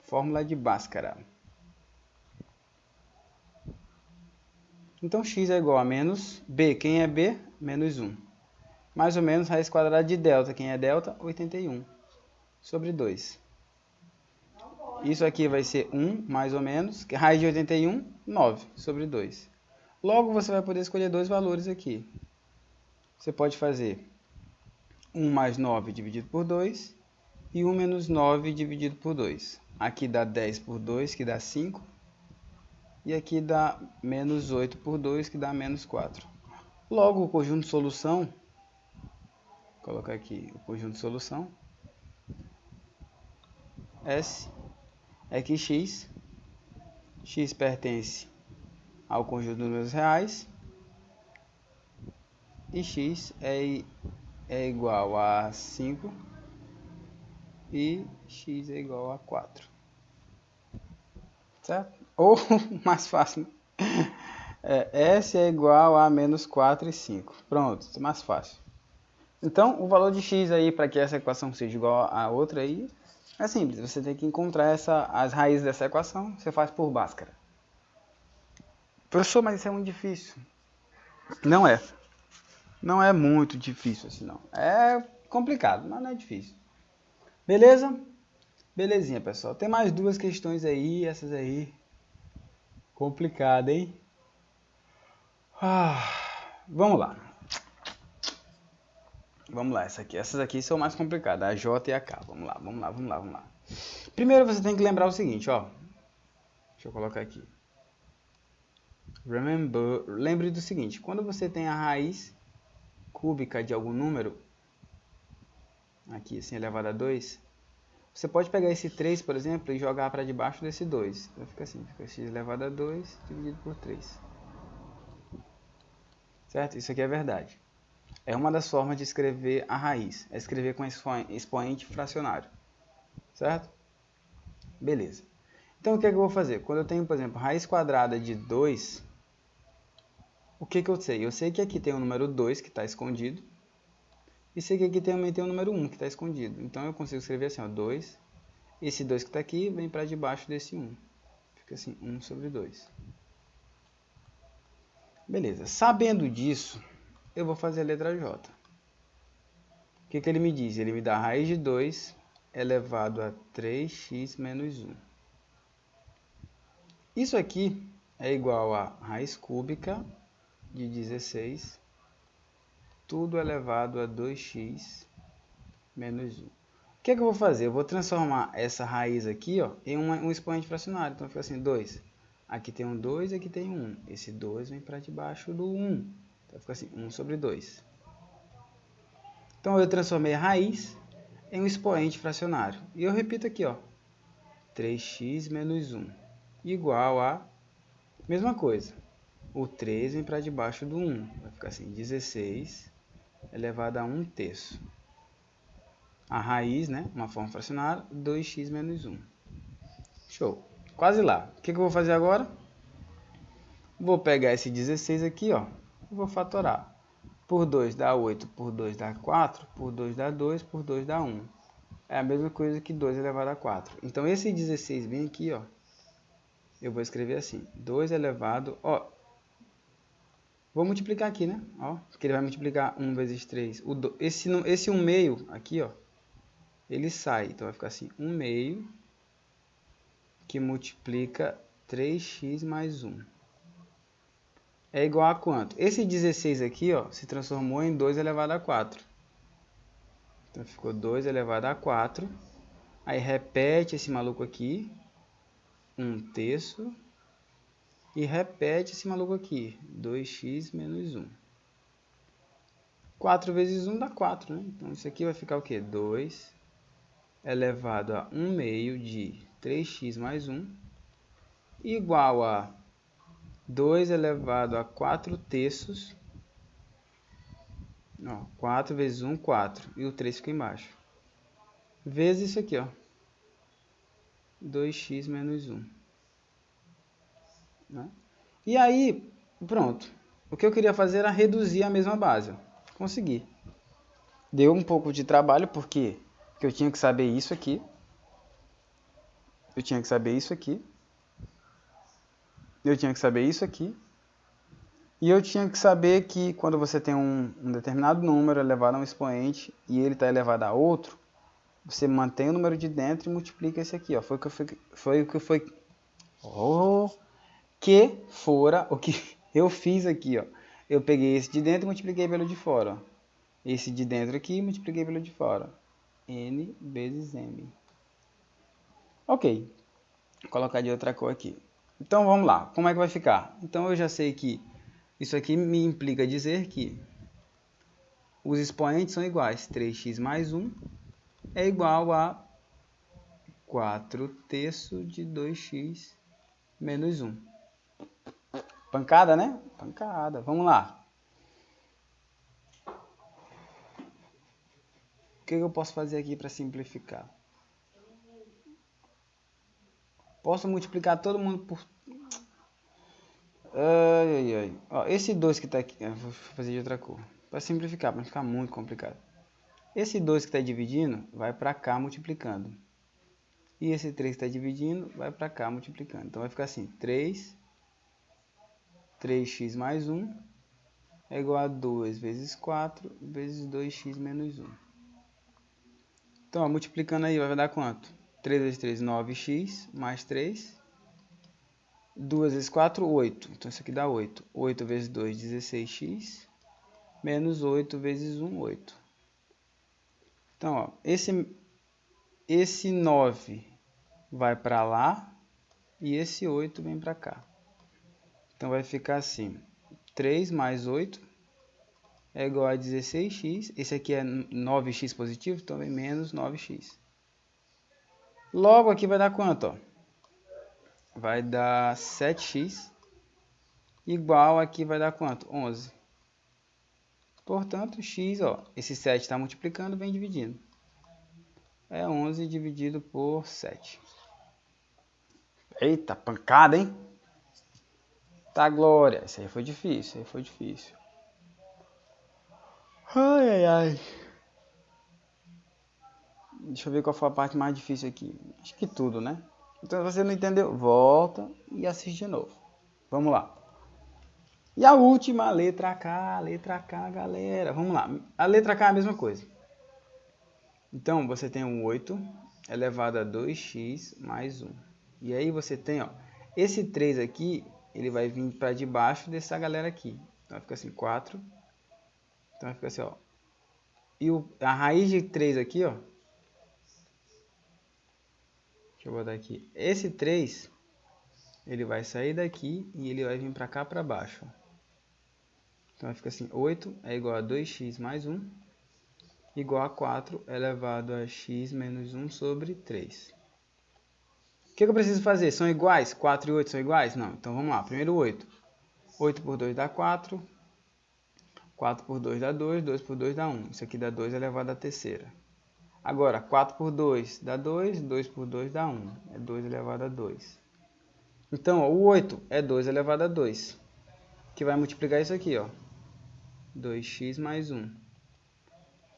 Fórmula de Bhaskara. Então x é igual a menos b. Quem é b? Menos 1. Mais ou menos raiz quadrada de delta. Quem é delta? 81 sobre 2. Isso aqui vai ser 1, mais ou menos. Raiz de 81, 9 sobre 2. Logo, você vai poder escolher dois valores aqui. Você pode fazer 1 mais 9 dividido por 2 e 1 menos 9 dividido por 2. Aqui dá 10 por 2, que dá 5. E aqui dá menos 8 por 2, que dá menos 4. Logo, o conjunto de solução, vou colocar aqui o conjunto de solução, S, é que x pertence ao conjunto dos números reais, e x é igual a 5, e x é igual a 4. Certo? Ou, mais fácil, S é igual a menos 4 e 5. Pronto, é mais fácil. Então, o valor de x aí, para que essa equação seja igual a outra aí, é simples. Você tem que encontrar as raízes dessa equação, você faz por Bhaskara. Professor, mas isso é muito difícil. Não é. Não é muito difícil assim, não. É complicado, mas não é difícil. Beleza? Belezinha, pessoal. Tem mais duas questões aí, essas aí. Complicada, hein? Vamos lá. Vamos lá, essas aqui são mais complicadas, a J e a K. Vamos lá. Primeiro você tem que lembrar o seguinte, ó. Deixa eu colocar aqui. Lembre do seguinte, quando você tem a raiz cúbica de algum número, aqui assim elevado a 2, você pode pegar esse 3, por exemplo, e jogar para debaixo desse 2. Então fica assim, fica x elevado a 2 dividido por 3. Certo? Isso aqui é verdade. É uma das formas de escrever a raiz, é escrever com expoente fracionário. Certo? Beleza. Então o que é que eu vou fazer? Quando eu tenho, por exemplo, raiz quadrada de 2, o que que eu sei? Eu sei que aqui tem o número 2 que está escondido, e sei que aqui também tem o número 1 que está escondido. Então eu consigo escrever assim, ó, 2, esse 2 que está aqui vem para debaixo desse 1. Fica assim, 1 sobre 2. Beleza. Sabendo disso, eu vou fazer a letra J. O que que ele me diz? Ele me dá a raiz de 2 elevado a 3x menos 1. Isso aqui é igual a raiz cúbica de 16, tudo elevado a 2x menos 1. O que é que eu vou fazer? Eu vou transformar essa raiz aqui, ó, em um expoente fracionário. Então fica assim, 2. Aqui tem um 2, aqui tem um 1. Esse 2 vem para debaixo do 1. Então fica assim, 1 sobre 2. Então eu transformei a raiz em um expoente fracionário. E eu repito aqui, ó, 3x menos 1 igual a, mesma coisa, o 3 vem para debaixo do 1. Vai ficar assim, 16 elevado a 1 terço. A raiz, né, uma forma fracionária, 2x menos 1. Show. Quase lá. O que eu vou fazer agora? Vou pegar esse 16 aqui, ó, e vou fatorar. Por 2 dá 8, por 2 dá 4, por 2 dá 2, por 2 dá 1. É a mesma coisa que 2 elevado a 4. Então, esse 16 vem aqui, ó. Eu vou escrever assim, 2 elevado, ó. Vou multiplicar aqui, né? Ó, porque ele vai multiplicar 1 vezes 3. Esse 1 meio aqui, ó, ele sai. Então, vai ficar assim, 1 meio que multiplica 3x mais 1. É igual a quanto? Esse 16 aqui, ó, se transformou em 2 elevado a 4. Então, ficou 2 elevado a 4. Aí, repete esse maluco aqui. 1 terço. E repete esse maluco aqui. 2x menos 1. 4 vezes 1 dá 4, né? Então, isso aqui vai ficar o quê? 2 elevado a 1 meio de 3x mais 1. Igual a 2 elevado a 4 terços. Ó, 4 vezes 1, 4. E o 3 fica embaixo. Vezes isso aqui, ó. 2x menos 1. Né? E aí, pronto. O que eu queria fazer era reduzir a mesma base. Consegui. Deu um pouco de trabalho, porque eu tinha que saber isso aqui. Eu tinha que saber isso aqui. Eu tinha que saber isso aqui. E eu tinha que saber que quando você tem um determinado número elevado a um expoente e ele está elevado a outro, você mantém o número de dentro e multiplica esse aqui, ó. Foi o que eu fiz aqui, ó. Eu peguei esse de dentro e multipliquei pelo de fora, ó. Esse de dentro aqui e multipliquei pelo de fora. N vezes M. Ok. Vou colocar de outra cor aqui. Então vamos lá. Como é que vai ficar? Então eu já sei que isso aqui me implica dizer que os expoentes são iguais. 3x mais 1 é igual a 4 terços de 2x menos 1. Pancada, né? Pancada. Vamos lá. O que eu posso fazer aqui para simplificar? Posso multiplicar todo mundo por... Ó, esse 2 que está aqui... vou fazer de outra cor. Para simplificar, para não ficar muito complicado. Esse 2 que está dividindo, vai para cá multiplicando. E esse 3 que está dividindo, vai para cá multiplicando. Então vai ficar assim, 3x mais 1 é igual a 2 vezes 4 vezes 2x menos 1. Então, ó, multiplicando aí, vai dar quanto? 3 vezes 3, 9x, mais 3. 2 vezes 4, 8. Então, isso aqui dá 8. 8 vezes 2, 16x. Menos 8 vezes 1, 8. Então, ó, esse 9 vai para lá e esse 8 vem para cá. Então, vai ficar assim. 3 mais 8 é igual a 16x. Esse aqui é 9x positivo, então vem menos 9x. Logo aqui vai dar quanto? Ó? Vai dar 7x. Igual aqui vai dar quanto? 11. Portanto, x, ó, esse 7 está multiplicando, vem dividindo. É 11 dividido por 7. Eita, pancada, hein? Tá, glória. Isso aí foi difícil, Ai, ai, ai. Deixa eu ver qual foi a parte mais difícil aqui. Acho que tudo, né? Então, se você não entendeu, volta e assiste de novo. Vamos lá. E a última, letra K, galera. Vamos lá. A letra K é a mesma coisa. Então, você tem um 8 elevado a 2x mais 1. E aí você tem, ó, esse 3 aqui, ele vai vir para debaixo dessa galera aqui. Então, fica assim, 4. Então, fica assim, ó. E a raiz de 3 aqui, ó. Deixa eu botar aqui. Esse 3, ele vai sair daqui e ele vai vir para cá, para baixo. Então, fica assim, 8 é igual a 2x mais 1. Igual a 4 elevado a x menos 1 sobre 3. O que eu preciso fazer? São iguais? 4 e 8 são iguais? Não. Então vamos lá. Primeiro 8. 8 por 2 dá 4. 4 por 2 dá 2. 2 por 2 dá 1. Isso aqui dá 2 elevado à terceira. Agora, 4 por 2 dá 2. 2 por 2 dá 1. É 2 elevado a 2. Então, ó, o 8 é 2 elevado a 2. Que vai multiplicar isso aqui, ó. 2x mais 1.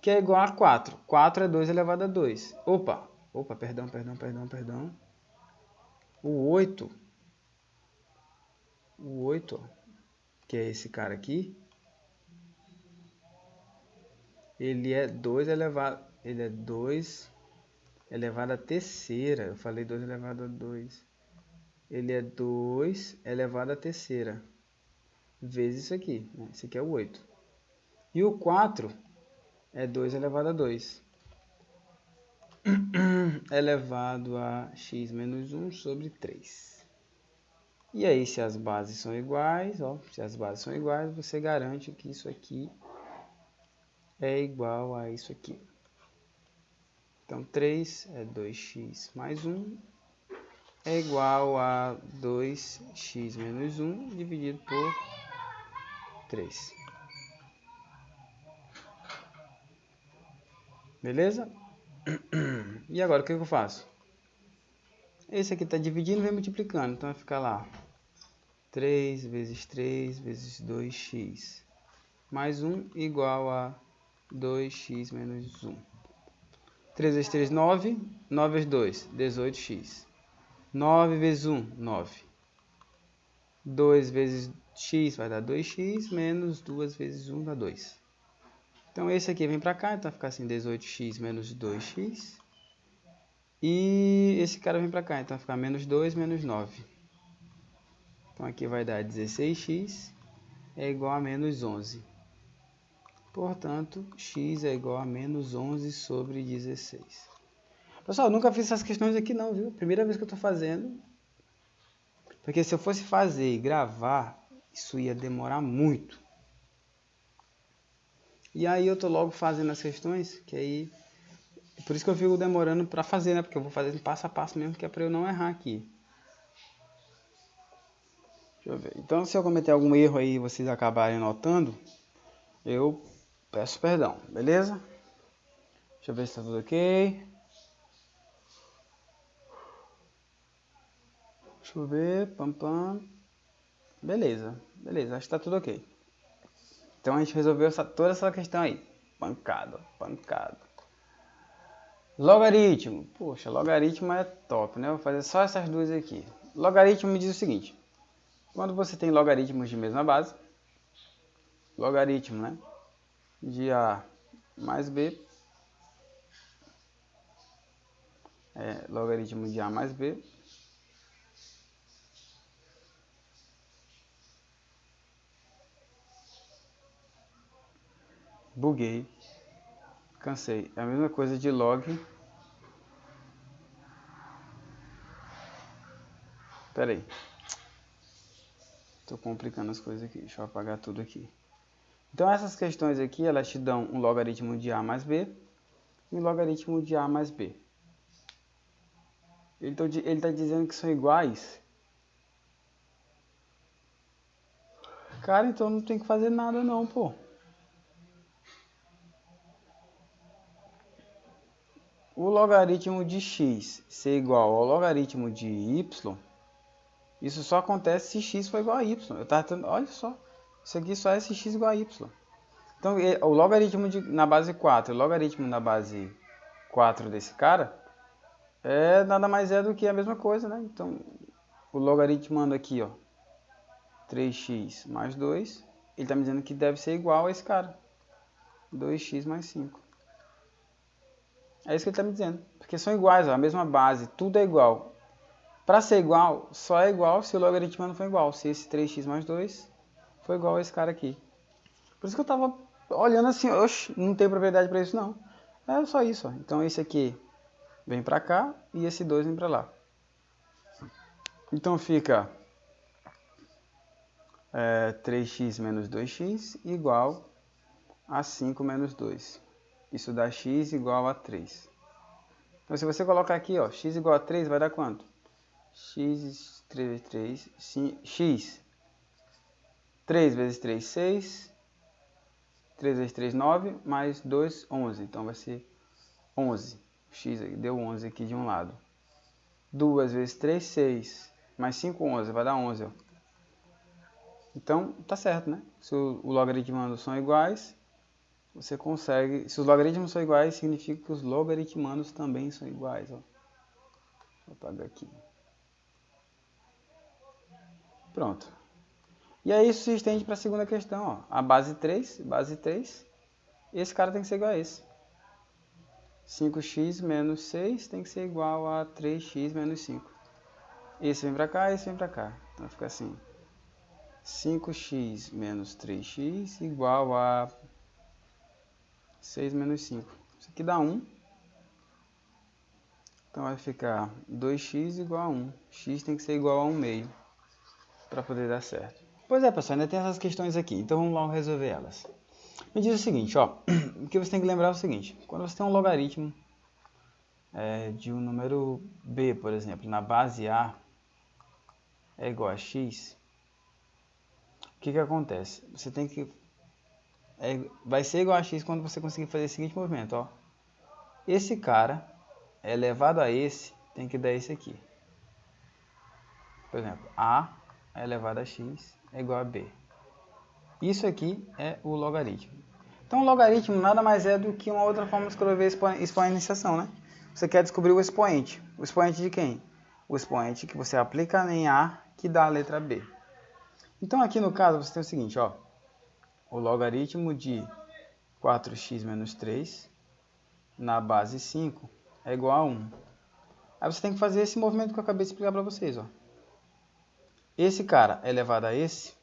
Que é igual a 4. 4 é 2 elevado a 2. Opa, perdão. O 8, ó, que é esse cara aqui, ele é 2 elevado à terceira. Eu falei 2 elevado a 2. Ele é 2 elevado à terceira. Vezes isso aqui, né? Esse aqui é o 8. E o 4 é 2 elevado a 2. Elevado a x menos 1 sobre 3. E aí, se as bases são iguais, ó, você garante que isso aqui é igual a isso aqui. Então, 3 é 2x mais 1 é igual a 2x menos 1 dividido por 3. Beleza? E agora, o que eu faço? Esse aqui está dividindo e vem multiplicando. Então, vai ficar lá 3 vezes 3 vezes 2x mais 1 igual a 2x menos 1. 3 vezes 3, 9. 9 vezes 2, 18x. 9 vezes 1, 9. 2 vezes x vai dar 2x, menos 2 vezes 1 dá 2. Então esse aqui vem para cá, então vai ficar assim, 18x menos 2x. E esse cara vem para cá, então vai ficar menos 2 menos 9. Então aqui vai dar 16x é igual a menos 11. Portanto, x é igual a menos 11 sobre 16. Pessoal, eu nunca fiz essas questões aqui não, viu? Primeira vez que eu estou fazendo. Porque se eu fosse fazer e gravar, isso ia demorar muito. E aí eu estou logo fazendo as questões, que aí... Por isso que eu fico demorando para fazer, né? Porque eu vou fazer passo a passo mesmo, que é para eu não errar aqui. Deixa eu ver. Então, se eu cometer algum erro aí e vocês acabarem notando, eu peço perdão, beleza? Deixa eu ver se está tudo ok. Deixa eu ver, pam pam. Beleza, beleza, acho que está tudo ok. Então a gente resolveu toda essa questão aí. Pancada, pancada. Logaritmo. Poxa, logaritmo é top, né? Vou fazer só essas duas aqui. Logaritmo me diz o seguinte. Quando você tem logaritmos de mesma base, logaritmo, né? De A mais B. Logaritmo de A mais B. Buguei. Cansei. É a mesma coisa de log. Pera aí. Estou complicando as coisas aqui. Deixa eu apagar tudo aqui. Então essas questões aqui, elas te dão um logaritmo de A mais B e um logaritmo de A mais B. Ele está dizendo que são iguais. Cara, então não tem que fazer nada não, pô. O logaritmo de x ser igual ao logaritmo de y, isso só acontece se x for igual a y. Olha só, isso aqui só é se x igual a y. Então, o logaritmo na base 4 e o logaritmo na base 4 desse cara nada mais é do que a mesma coisa, né? Então, o logaritmando aqui, ó, 3x mais 2, ele está me dizendo que deve ser igual a esse cara, 2x mais 5. É isso que ele está me dizendo, porque são iguais, ó, a mesma base, tudo é igual. Para ser igual, só é igual se o logaritmando for igual, se esse 3x mais 2 for igual a esse cara aqui. Por isso que eu estava olhando assim, oxe, não tem propriedade para isso não. É só isso, ó. Então esse aqui vem para cá e esse 2 vem para lá. Então fica 3x menos 2x igual a 5 menos 2. Isso dá x igual a 3. Então se você colocar aqui, ó, x igual a 3 vai dar quanto? X 3 vezes 3, x 3 vezes 3, 6. 3 vezes 3, 9, mais 2, 11. Então vai ser 11. X deu 11 aqui de um lado. 2 vezes 3, 6. Mais 5, 11. Vai dar 11. Ó. Então, tá certo, né? Se o logaritmandos são iguais, você consegue... Se os logaritmos são iguais, significa que os logaritmandos também são iguais. Ó. Vou apagar aqui. Pronto. E aí isso se estende para a segunda questão. Ó. A base 3, esse cara tem que ser igual a esse. 5x menos 6 tem que ser igual a 3x menos 5. Esse vem para cá, esse vem para cá. Então fica assim. 5x menos 3x igual a 6 menos 5. Isso aqui dá 1. Então vai ficar 2x igual a 1. X tem que ser igual a 1 meio para poder dar certo. Pois é, pessoal, ainda tem essas questões aqui. Então vamos logo resolver elas. Me diz o seguinte, ó. O que você tem que lembrar é o seguinte. Quando você tem um logaritmo de um número b, por exemplo, na base a é igual a x, o que acontece? Você tem que... vai ser igual a x quando você conseguir fazer o seguinte movimento, ó. Esse cara elevado a esse tem que dar esse aqui. Por exemplo, a elevado a x é igual a b. Isso aqui é o logaritmo. Então, o logaritmo nada mais é do que uma outra forma de escrever exponenciação, né? Você quer descobrir o expoente. O expoente de quem? O expoente que você aplica em A, que dá a letra B. Então aqui no caso você tem o seguinte, ó. O logaritmo de 4x menos 3 na base 5 é igual a 1. Aí você tem que fazer esse movimento que eu acabei de explicar para vocês, ó. Esse cara elevado a esse,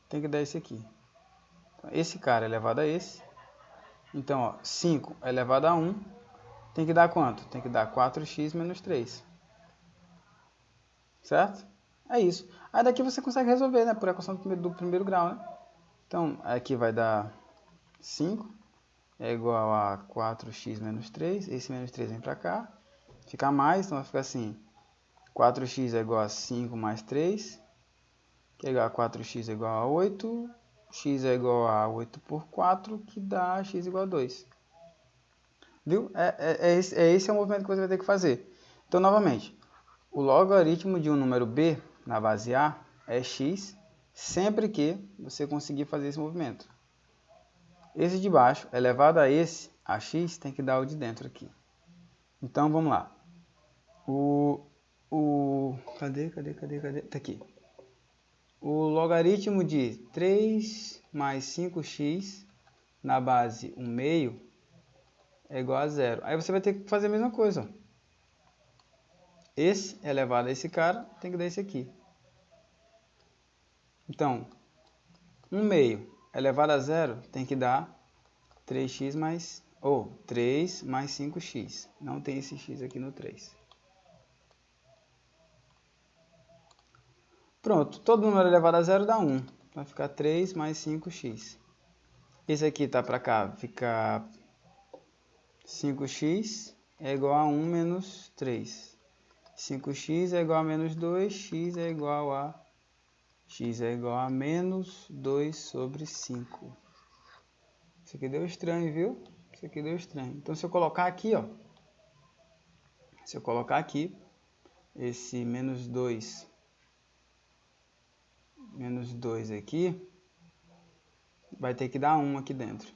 tem que dar esse aqui. Então, esse cara elevado a esse. Então, ó, 5 elevado a 1 tem que dar quanto? Tem que dar 4x menos 3. Certo? É isso. Aí daqui você consegue resolver, né? Por equação do primeiro grau, né? Então, aqui vai dar 5 é igual a 4x menos 3. Esse menos 3 vem para cá. Fica mais, então vai ficar assim. 4x é igual a 5 mais 3. Que é igual a 4x é igual a 8. X é igual a 8 por 4, que dá x igual a 2. Viu? Esse é o movimento que você vai ter que fazer. Então, novamente, o logaritmo de um número b na base A é x, sempre que você conseguir fazer esse movimento. Esse de baixo elevado a esse, a x, tem que dar o de dentro aqui. Então, vamos lá. Cadê? Tá aqui. O logaritmo de 3 mais 5x na base 1 meio é igual a 0. Aí você vai ter que fazer a mesma coisa, ó. Esse elevado a esse cara tem que dar esse aqui. Então, 1 meio elevado a 0 tem que dar 3x mais... ou 3 mais 5x. Não tem esse x aqui no 3. Pronto, todo número elevado a 0 dá 1. Vai ficar 3 mais 5x. Esse aqui tá para cá, fica 5x é igual a 1 menos 3. 5x é igual a menos 2, x é igual a menos 2 sobre 5. Isso aqui deu estranho, viu? Isso aqui deu estranho. Então, se eu colocar aqui, ó. Se eu colocar aqui, esse menos 2 aqui, vai ter que dar 1 aqui dentro.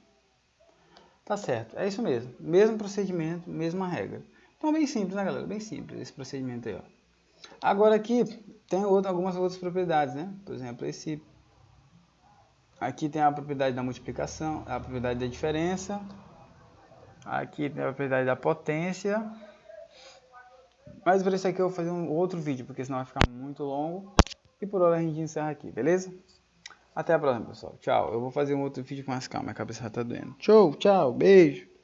Tá certo, é isso mesmo. Mesmo procedimento, mesma regra. Então, bem simples, né, galera? Bem simples esse procedimento aí, ó. Agora aqui tem algumas outras propriedades, né? Por exemplo, esse aqui tem a propriedade da multiplicação, a propriedade da diferença. Aqui tem a propriedade da potência. Mas para isso aqui eu vou fazer um outro vídeo, porque senão vai ficar muito longo. E por hora a gente encerra aqui, beleza? Até a próxima, pessoal. Tchau. Eu vou fazer um outro vídeo com mais calma, minha cabeça já tá doendo. Tchau, beijo.